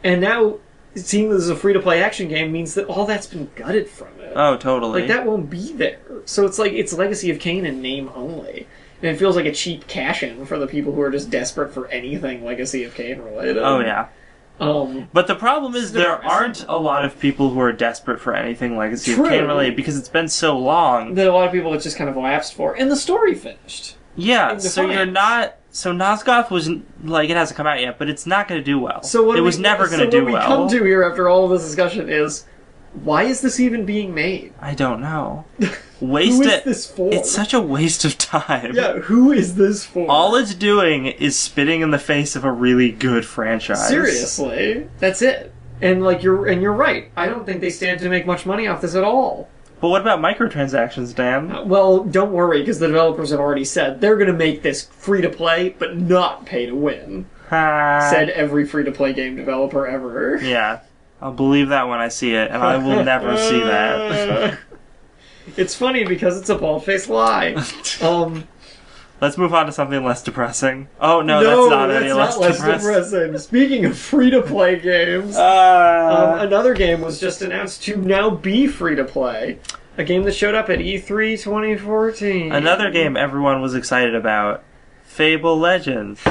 now, seeing this as a free-to-play action game means that all that's been gutted from it. Oh, totally. Like, that won't be there. So it's like, it's Legacy of Kain in name only. And it feels like a cheap cash-in for the people who are just desperate for anything Legacy of Kain related. Oh, yeah. But the problem is there aren't a lot of people who are desperate for anything Legacy of Kain related because it's been so long. That a lot of people it's just kind of lapsed for. And the story finished. Yeah, so you're not... So Nosgoth wasn't... Like, it hasn't come out yet, but it's not going to do well. So it was never going to do well. So what we come to here after all of this discussion is... Why is this even being made? I don't know. Who is this for? It's such a waste of time. Yeah, who is this for? All it's doing is spitting in the face of a really good franchise. Seriously, that's it. And like you're right. I don't think they stand to make much money off this at all. But what about microtransactions, Dan? Well, don't worry, because the developers have already said they're going to make this free to play, but not pay to win. Said every free to play game developer ever. Yeah. I'll believe that when I see it, and I will never see that. It's funny because it's a bald-faced lie. Let's move on to something less depressing. Oh, no, that's not any less depressing. Speaking of free-to-play games, another game was just announced to now be free-to-play. A game that showed up at E3 2014. Another game everyone was excited about. Fable Legends.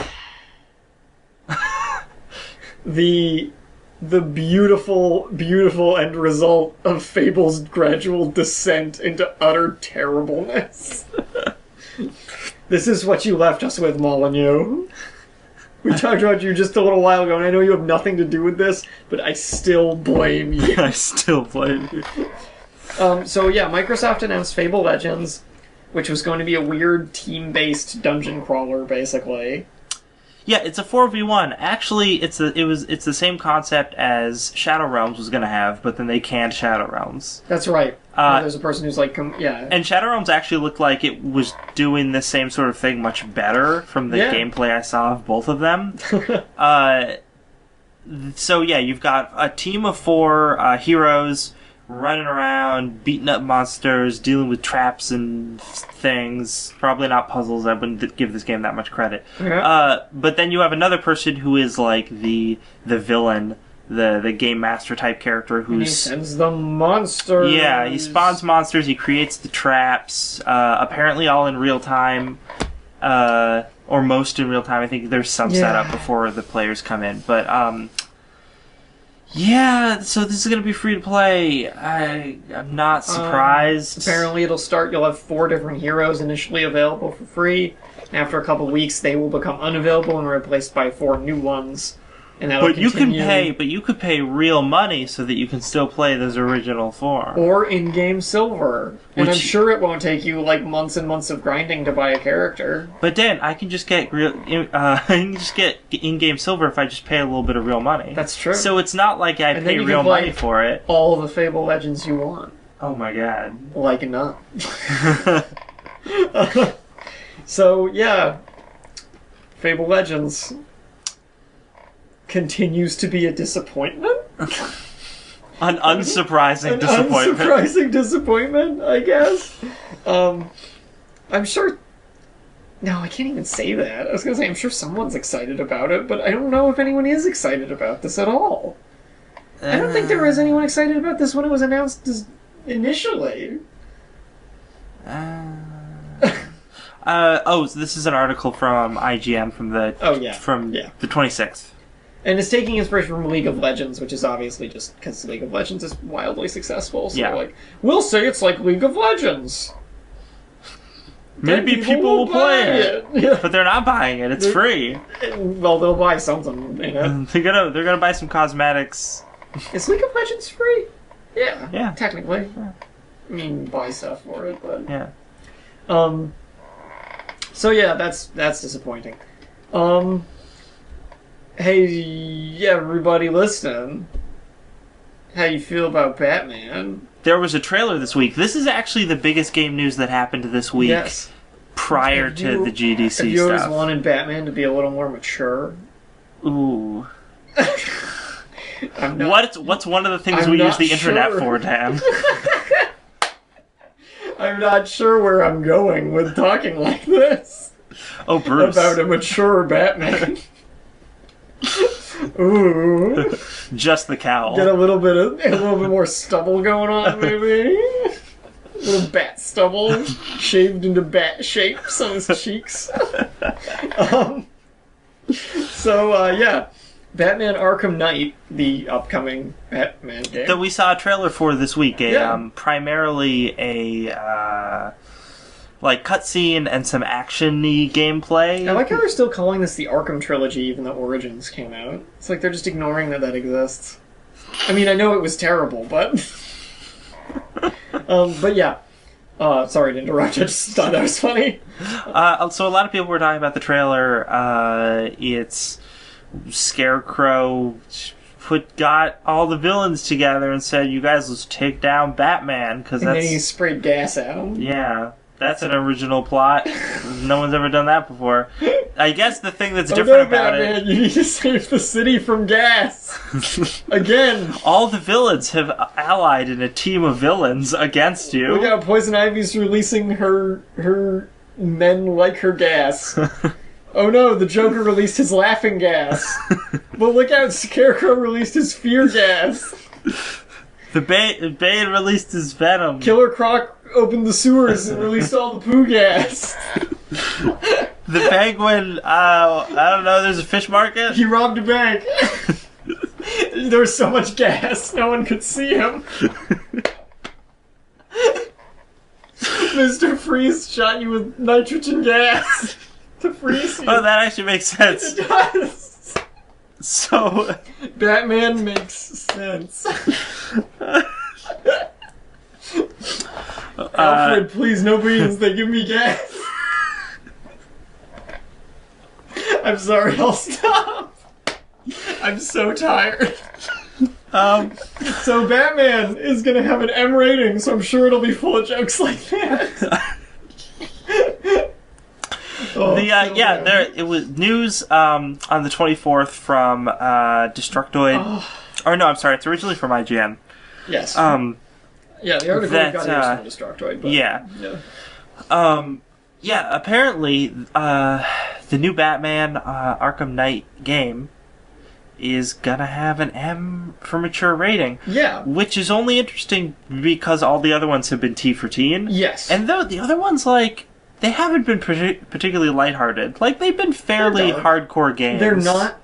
The beautiful, beautiful end result of Fable's gradual descent into utter terribleness. This is what you left us with, Molyneux. We talked about you just a little while ago, and I know you have nothing to do with this, but I still blame you. I still blame you. So yeah, Microsoft announced Fable Legends, which was going to be a weird team-based dungeon crawler, basically. Yeah, it's a 4v1. Actually, it's the same concept as Shadow Realms was going to have, but then they canned Shadow Realms. That's right. There's a person who's like, yeah. And Shadow Realms actually looked like it was doing the same sort of thing much better from the gameplay I saw of both of them. So yeah, you've got a team of 4 heroes running around, beating up monsters, dealing with traps and things. Probably not puzzles. I wouldn't give this game that much credit. Yeah. But then you have another person who is like the villain, the game master type character who's... And he sends the monsters. Yeah, he spawns monsters, he creates the traps, apparently all in real time, or most in real time. I think there's some setup before the players come in. But, yeah, so this is going to be free to play. I'm not surprised. Apparently you'll have 4 different heroes initially available for free. After a couple weeks, they will become unavailable and replaced by 4 new ones. And that'll continue. You could pay real money so that you can still play those original 4. Or in-game silver. And I'm sure it won't take you like months and months of grinding to buy a character. But Dan, I can just get in-game silver if I just pay a little bit of real money. That's true. So it's not like I pay real money for it. All the Fable Legends you want. Oh my god. Like not. So yeah, Fable Legends continues to be a disappointment. An unsurprising disappointment. An unsurprising disappointment, I guess. I'm sure... No, I can't even say that. I was going to say, I'm sure someone's excited about it, but I don't know if anyone is excited about this at all. I don't think there was anyone excited about this when it was announced initially. So this is an article from IGN from the the 26th. And it's taking inspiration from League of Legends, which is obviously just because League of Legends is wildly successful. So they're like, we'll say it's like League of Legends. Maybe people will play it. Yeah. But they're not buying it. It's free. Well, they'll buy something in it. They're gonna buy some cosmetics. Is League of Legends free? Yeah. Yeah. Technically. Yeah. I mean, buy stuff for it, but yeah. So yeah, that's disappointing. Hey, everybody listening. How you feel about Batman? There was a trailer this week. This is actually the biggest game news that happened this week. Yes. Prior to the GDC stuff. Have you always wanted Batman to be a little more mature? Ooh. What's one of the things we use the internet for, Dan? I'm not sure where I'm going with talking like this. Oh, Bruce. About a mature Batman. Ooh. Just the cowl. Get a little bit more stubble going on, maybe. A little bat stubble shaved into bat shapes on his cheeks. Yeah. Batman Arkham Knight, the upcoming Batman game. That we saw a trailer for this week. Primarily a cutscene and some action-y gameplay. I like how they're still calling this the Arkham Trilogy even though Origins came out. It's like they're just ignoring that exists. I mean, I know it was terrible, but... but yeah. Sorry to interrupt, I just thought that was funny. So a lot of people were talking about the trailer. It's... Scarecrow got all the villains together and said, "You guys, let's take down Batman." And then he sprayed gas at him. Yeah, that's an original plot. No one's ever done that before. I guess the thing that's different about Batman, you need to save the city from gas. Again. All the villains have allied in a team of villains against you. Look out, Poison Ivy's releasing her men like her gas. Oh no, the Joker released his laughing gas. But look out, Scarecrow released his fear gas. The Bane released his venom. Killer Croc opened the sewers and released all the poo gas. The Penguin, I don't know, there's a fish market? He robbed a bank. There was so much gas, no one could see him. Mr. Freeze shot you with nitrogen gas. To freeze you. Oh, that actually makes sense. It does. So... Batman makes sense. Alfred, please, no beans. They give me gas. I'm sorry, I'll stop. I'm so tired. So Batman is gonna have an M rating, so I'm sure it'll be full of jokes like that. It was news on the 24th from Destructoid. Or no, I'm sorry, it's originally from IGN. Yes. The article got from Destructoid. But, apparently the new Batman Arkham Knight game is gonna have an M for mature rating. Yeah. Which is only interesting because all the other ones have been T for teen. Yes. And though the other ones, they haven't been particularly lighthearted. They've been fairly hardcore games. They're not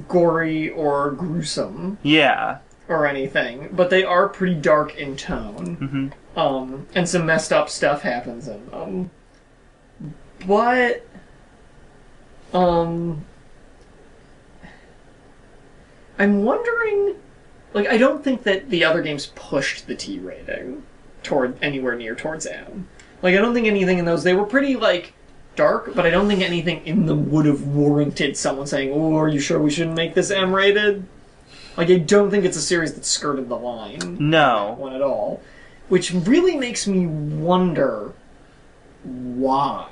gory or gruesome. Yeah. Or anything, but they are pretty dark in tone. Mm-hmm. And some messed up stuff happens in them. But, I'm wondering... I don't think that the other games pushed the T rating anywhere near towards M. I don't think anything in those... They were pretty, dark, but I don't think anything in them would have warranted someone saying, "Oh, are you sure we shouldn't make this M-rated?" I don't think it's a series that skirted the line. No. One at all. Which really makes me wonder why.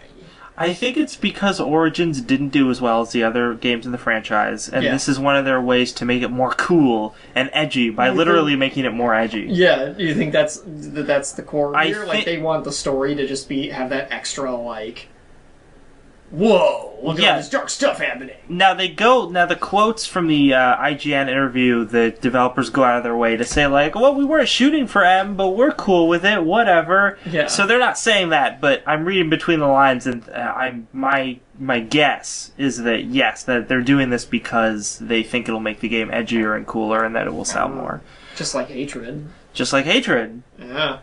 I think it's because Origins didn't do as well as the other games in the franchise, and this is one of their ways to make it more cool and edgy by literally making it more edgy. Yeah, you think that's the core here? They want the story to just have that extra, whoa, look at all this dark stuff happening. Now the quotes from the IGN interview, the developers go out of their way to say, like, well, we weren't shooting for M, but we're cool with it, whatever. Yeah. So they're not saying that, but I'm reading between the lines, and my guess is that, yes, that they're doing this because they think it'll make the game edgier and cooler and that it will sell more. Just like Hatred. Just like Hatred. Yeah.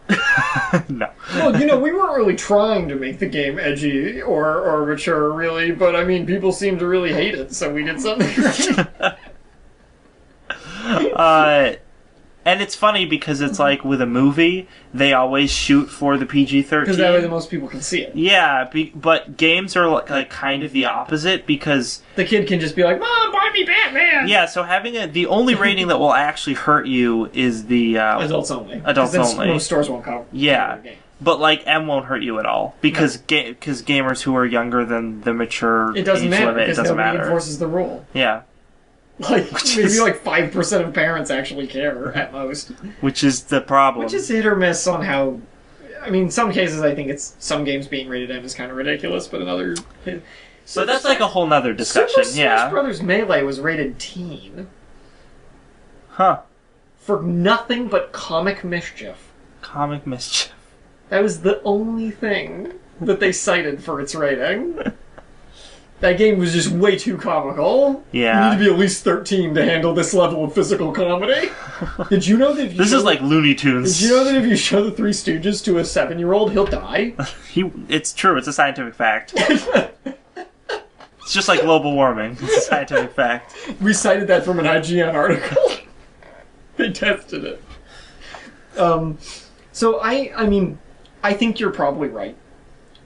No. Well, we weren't really trying to make the game edgy or mature, really, but, I mean, people seem to really hate it, so we did something right. And it's funny because it's like with a movie, they always shoot for the PG-13. Because that way the most people can see it. Yeah, but games are like kind of the opposite because... The kid can just be like, Mom, buy me Batman! Yeah, so having the only rating that will actually hurt you is the... adults only. Adults only. Most stores won't cover Yeah, the game. but like M won't hurt you at all because because gamers who are younger than the mature It doesn't age matter limit, it because doesn't nobody matter. enforces the rule. Yeah. Like, maybe like 5% of parents actually care, at most. Which is the problem. Which is hit or miss on how... I mean, some cases I think some games being rated M is kind of ridiculous, but in other... So that's like a whole nother discussion, Super yeah. Smash Brothers Melee was rated teen. Huh. For nothing but comic mischief. Comic mischief. That was the only thing that they cited for its rating. That game was just way too comical. Yeah. You need to be at least 13 to handle this level of physical comedy. Did you know that if you This is like Looney Tunes. Did you know that if you show the Three Stooges to a 7-year-old, he'll die? It's true, it's a scientific fact. It's just like global warming. It's a scientific fact. We cited that from an IGN article. They tested it. So I mean, I think you're probably right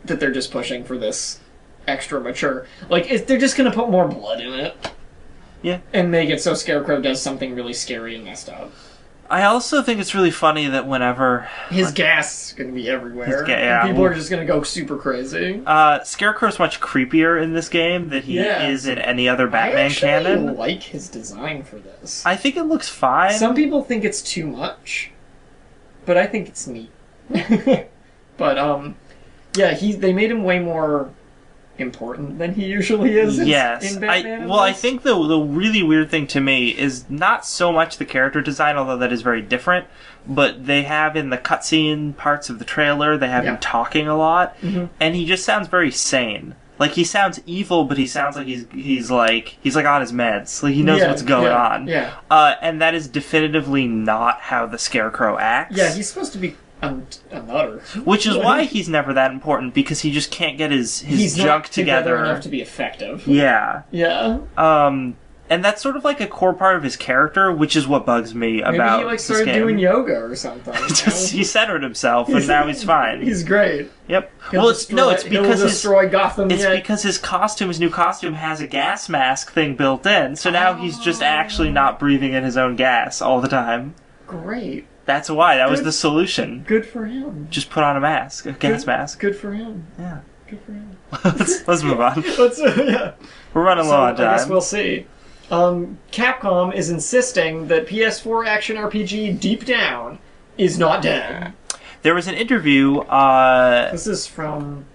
that they're just pushing for this extra mature. Like, they're just gonna put more blood in it. Yeah. And make it so Scarecrow does something really scary and messed up. I also think it's really funny that whenever... His gas is gonna be everywhere. Yeah, and people are just gonna go super crazy. Scarecrow's much creepier in this game than he is in any other Batman canon. I like his design for this. I think it looks fine. Some people think it's too much, but I think it's neat. But, yeah, they made him way more important than he usually is in Batman. I think the really weird thing to me is not so much the character design, although that is very different, but they have in the cutscene parts of the trailer, they have him talking a lot, and he just sounds very sane. Like, he sounds evil, but he sounds like he's like on his meds. Like, he knows what's going on. Yeah. And that is definitively not how the Scarecrow acts. Yeah, he's supposed to be a nutter. Which is why he's never that important, because he just can't get his junk together enough to be effective. Yeah. Yeah. And that's sort of like a core part of his character, which is what bugs me about Maybe he started doing yoga or something. He centered himself, and now he's fine. He's great. Yep. It's because destroy Gotham. It's because his new costume has a gas mask thing built in, so now he's just actually not breathing in his own gas all the time. Great. That's why. That was the solution. Good for him. Just put on a mask, a gas mask. Good for him. Yeah. Good for him. Let's move on. Yeah. We're running low on time. I guess we'll see. Capcom is insisting that PS4 action RPG Deep Down is not dead. There was an interview. This is from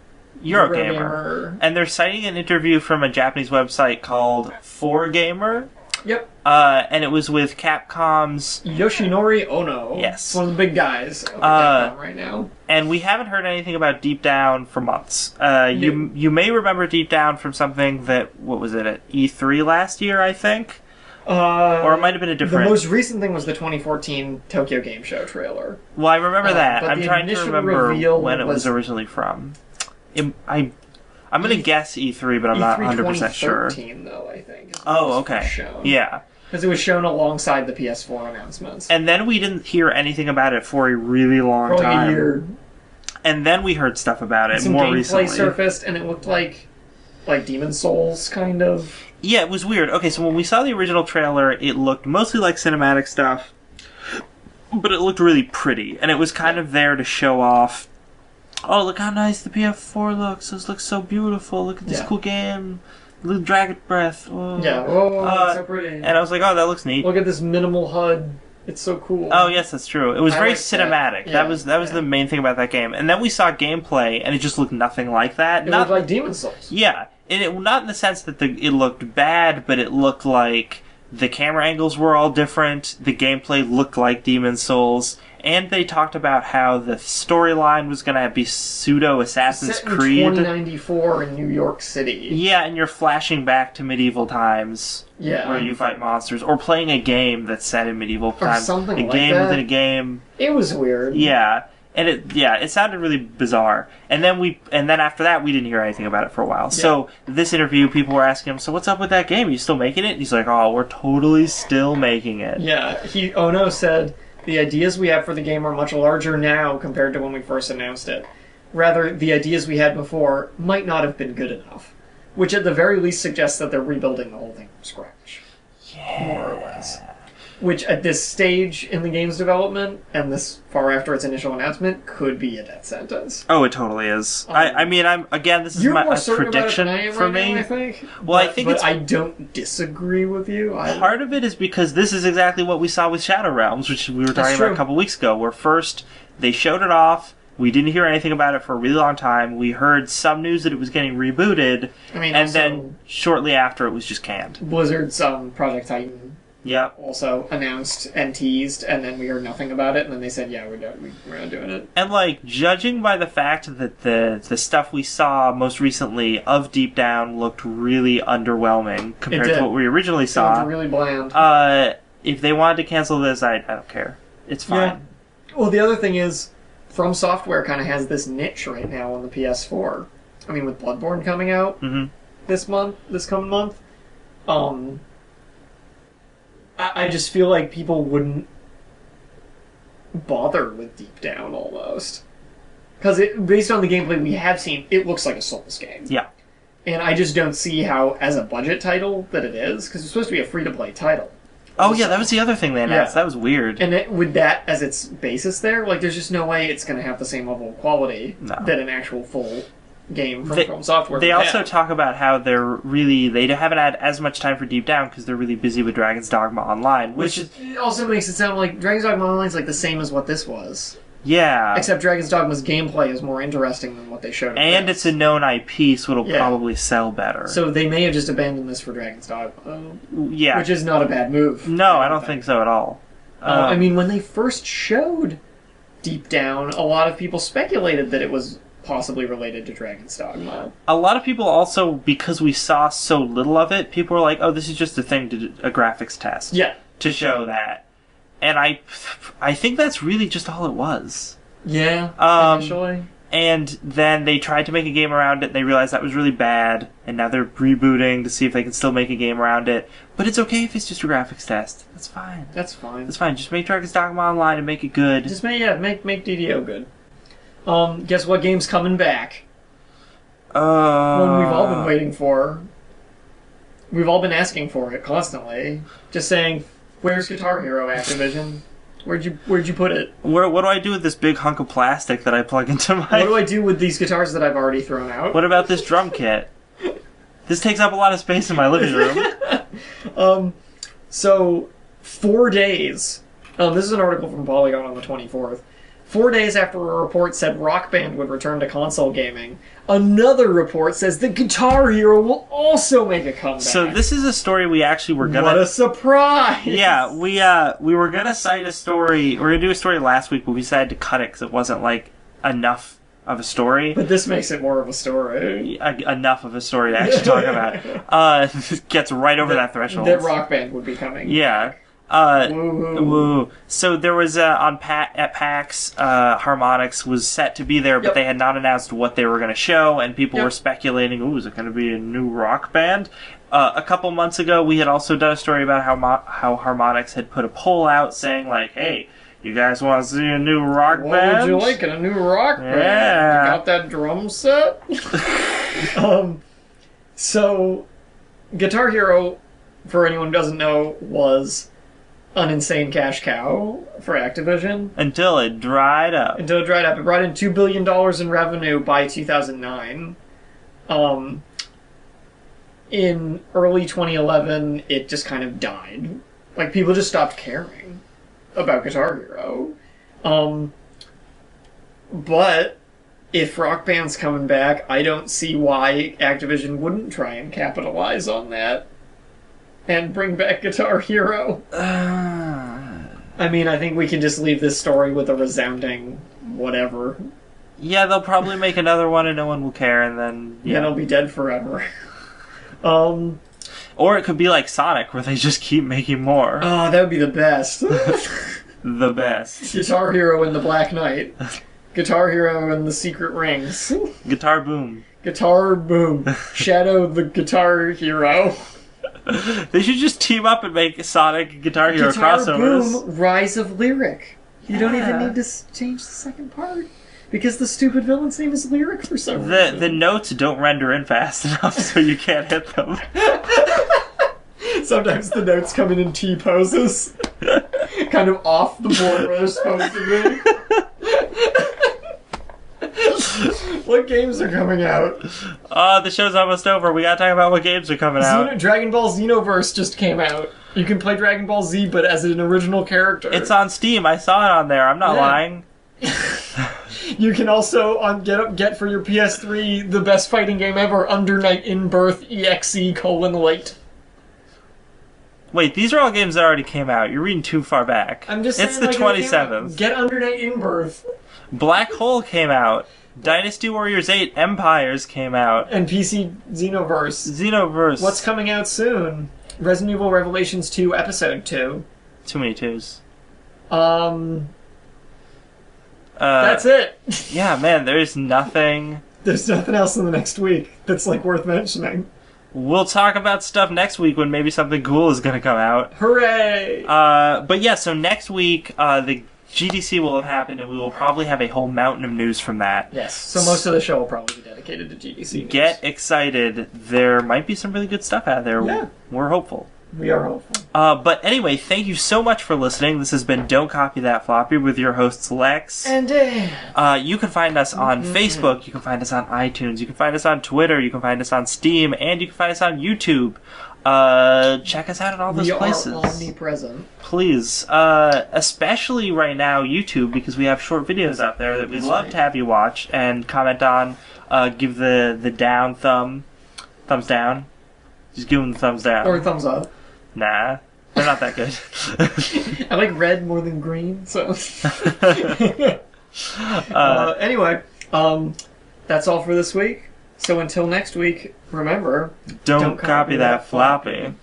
Eurogamer, and they're citing an interview from a Japanese website called 4Gamer. Yep. And it was with Capcom's Yoshinori Ono. Yes. It's one of the big guys of Capcom right now. And we haven't heard anything about Deep Down for months. You may remember Deep Down from something that, what was it, at E3 last year, I think? Or it might have been a different... The most recent thing was the 2014 Tokyo Game Show trailer. Well, I remember that. I'm trying to remember when it was was originally from. I'm going to guess E3, but I'm not 100% sure. 2013, though, I think. Oh, okay. Yeah. Because it was shown alongside the PS4 announcements. And then we didn't hear anything about it for a really long time. A year. And then we heard stuff about it more recently. Some gameplay surfaced, and it looked like Demon's Souls, kind of. Yeah, it was weird. Okay, so when we saw the original trailer, it looked mostly like cinematic stuff, but it looked really pretty. And it was kind of there to show off, oh, look how nice the PS4 looks. This looks so beautiful. Look at this cool game. Dragon Breath. Oh. Yeah, it's so pretty. And I was like, oh, that looks neat. Look at this minimal HUD It's so cool. Oh yes, that's true. It was I very like that. cinematic. Yeah, That was the main thing about that game. Yeah, that was the main thing about that game. And then we saw gameplay, and it just looked nothing like that. It looked like Demon's Souls. Yeah, and it not in the sense that it looked bad, but it looked like the camera angles were all different. The gameplay looked like Demon's Souls. And they talked about how the storyline was going to be pseudo Assassin's Set in Creed. 2094 in New York City. Yeah, and you're flashing back to medieval times, where you fight monsters, or playing a game that's set in medieval times, something a like game that. within a game. It was weird. Yeah, and it sounded really bizarre. And then after that, we didn't hear anything about it for a while. Yeah. So this interview, people were asking him, "So what's up with that game? Are you still making it?" And he's like, "Oh, we're totally still making it." Yeah, Ono said, "The ideas we have for the game are much larger now compared to when we first announced it. Rather, the ideas we had before might not have been good enough." Which at the very least suggests that they're rebuilding the whole thing from scratch. Yeah. More or less. Which at this stage in the game's development, and this far after its initial announcement, could be a death sentence. Oh, it totally is. I mean, this is You're a more certain prediction about it than I am for right me. now, I think. Well, but I don't disagree with you. Part of it is because this is exactly what we saw with Shadow Realms, which we were talking about a couple weeks ago, where first they showed it off, we didn't hear anything about it for a really long time, we heard some news that it was getting rebooted, then shortly after it was just canned. Blizzard's Project Titan also announced and teased, and then we heard nothing about it, and then they said, yeah, we're not doing it. And, judging by the fact that the stuff we saw most recently of Deep Down looked really underwhelming compared to what we originally saw. Sounds really bland. If they wanted to cancel this, I don't care. It's fine. Yeah. Well, the other thing is, From Software kind of has this niche right now on the PS4. I mean, with Bloodborne coming out this coming month, I just feel like people wouldn't bother with Deep Down almost. Because based on the gameplay we have seen, it looks like a Souls game. Yeah. And I just don't see how, as a budget title, that it is, because it's supposed to be a free-to-play title. Oh, yeah, that was the other thing they announced. Yeah. That was weird. And with that as its basis there, there's just no way it's going to have the same level of quality that an actual full game from Software They also talk about how they haven't had as much time for Deep Down because they're really busy with Dragon's Dogma Online. Which also makes it sound like Dragon's Dogma Online is the same as what this was. Yeah. Except Dragon's Dogma's gameplay is more interesting than what they showed. And it's a known IP, so it'll probably sell better. So they may have just abandoned this for Dragon's Dogma. Yeah. Which is not a bad move. No, I don't think so at all. I mean, when they first showed Deep Down, a lot of people speculated that it was possibly related to Dragon's Dogma. A lot of people also, because we saw so little of it, people were like, oh, this is just a graphics test. Yeah. To show that. And I think that's really just all it was. Yeah, initially. And then they tried to make a game around it, and they realized that was really bad, and now they're rebooting to see if they can still make a game around it. But it's okay if it's just a graphics test. That's fine. That's fine. That's fine. Just make Dragon's Dogma Online and make it good. Just make DDO good. Guess what game's coming back? One we've all been waiting for. We've all been asking for it constantly. Just saying, where's Guitar Hero, Activision? Where'd you put it? What do I do with this big hunk of plastic that I plug into my... What do I do with these guitars that I've already thrown out? What about this drum kit? This takes up a lot of space in my living room. So, 4 days... this is an article from Polygon on the 24th. 4 days after a report said Rock Band would return to console gaming, another report says that Guitar Hero will also make a comeback. So this is a story we actually were gonna... What a surprise! Yeah, we were gonna cite a story... We were gonna do a story last week, but we decided to cut it because it wasn't, enough of a story. But this makes it more of a story. Enough of a story to actually talk about. Gets right over that threshold. That Rock Band would be coming. Yeah. Woo. So there was at PAX, Harmonix was set to be there, but they had not announced what they were going to show, and people were speculating, is it going to be a new Rock Band? A couple months ago, we had also done a story about how Harmonix had put a poll out saying, hey, you guys want to see a new Rock Band? What would you like in a new Rock Band? Yeah. You got that drum set? So, Guitar Hero, for anyone who doesn't know, was an insane cash cow for Activision. Until it dried up. It brought in $2 billion in revenue by 2009. In early 2011, it just kind of died. People just stopped caring. about Guitar Hero. But if Rock Band's coming back, I don't see why Activision wouldn't try and capitalize on that and bring back Guitar Hero. I mean, I think we can just leave this story with a resounding whatever. Yeah, they'll probably make another one and no one will care, and then... Yeah, it'll be dead forever. Or it could be like Sonic, where they just keep making more. Oh, that would be the best. The best. Guitar Hero and the Black Knight. Guitar Hero and the Secret Rings. Guitar Boom. Guitar Boom. Shadow the Guitar Hero. They should just team up and make Sonic and Guitar Hero crossovers. Boom, Rise of Lyric. You don't even need to change the second part. Because the stupid villain's name is Lyric for some reason. The notes don't render in fast enough, so you can't hit them. Sometimes the notes come in T poses. Kind of off the board where they're supposed to be. What games are coming out? The show's almost over. We gotta talk about what games are coming out. Dragon Ball Xenoverse just came out. You can play Dragon Ball Z, but as an original character. It's on Steam. I saw it on there. I'm not lying. You can also get for your PS3 the best fighting game ever, Under Night in Birth EXE:late. Wait, these are all games that already came out. You're reading too far back. I'm just saying, it's the 27th. Get Under Night in Birth. Black Hole came out. Dynasty Warriors 8 Empires came out. And PC Xenoverse. What's coming out soon? Resident Evil Revelations 2 Episode 2. Too many twos. That's it. Yeah, man, there's nothing. There's nothing else in the next week that's worth mentioning. We'll talk about stuff next week when maybe something cool is going to come out. Hooray! But yeah, so next week, the GDC will have happened, and we will probably have a whole mountain of news from that. Yes, so most of the show will probably be dedicated to GDC news. Get excited. There might be some really good stuff out there. Yeah. We're hopeful. We are hopeful. But anyway, thank you so much for listening. This has been Don't Copy That Floppy with your hosts Lex and Dan. You can find us on Facebook. You can find us on iTunes. You can find us on Twitter. You can find us on Steam, and you can find us on YouTube. Check us out at all those places. We are omnipresent. Please, especially right now YouTube, because we have short videos out there that we'd love to have you watch and comment on. Give the down thumbs down. Just give them the thumbs down or thumbs up. Nah, they're not that good. I like red more than green, so. Anyway, that's all for this week. So until next week, remember, don't copy that floppy.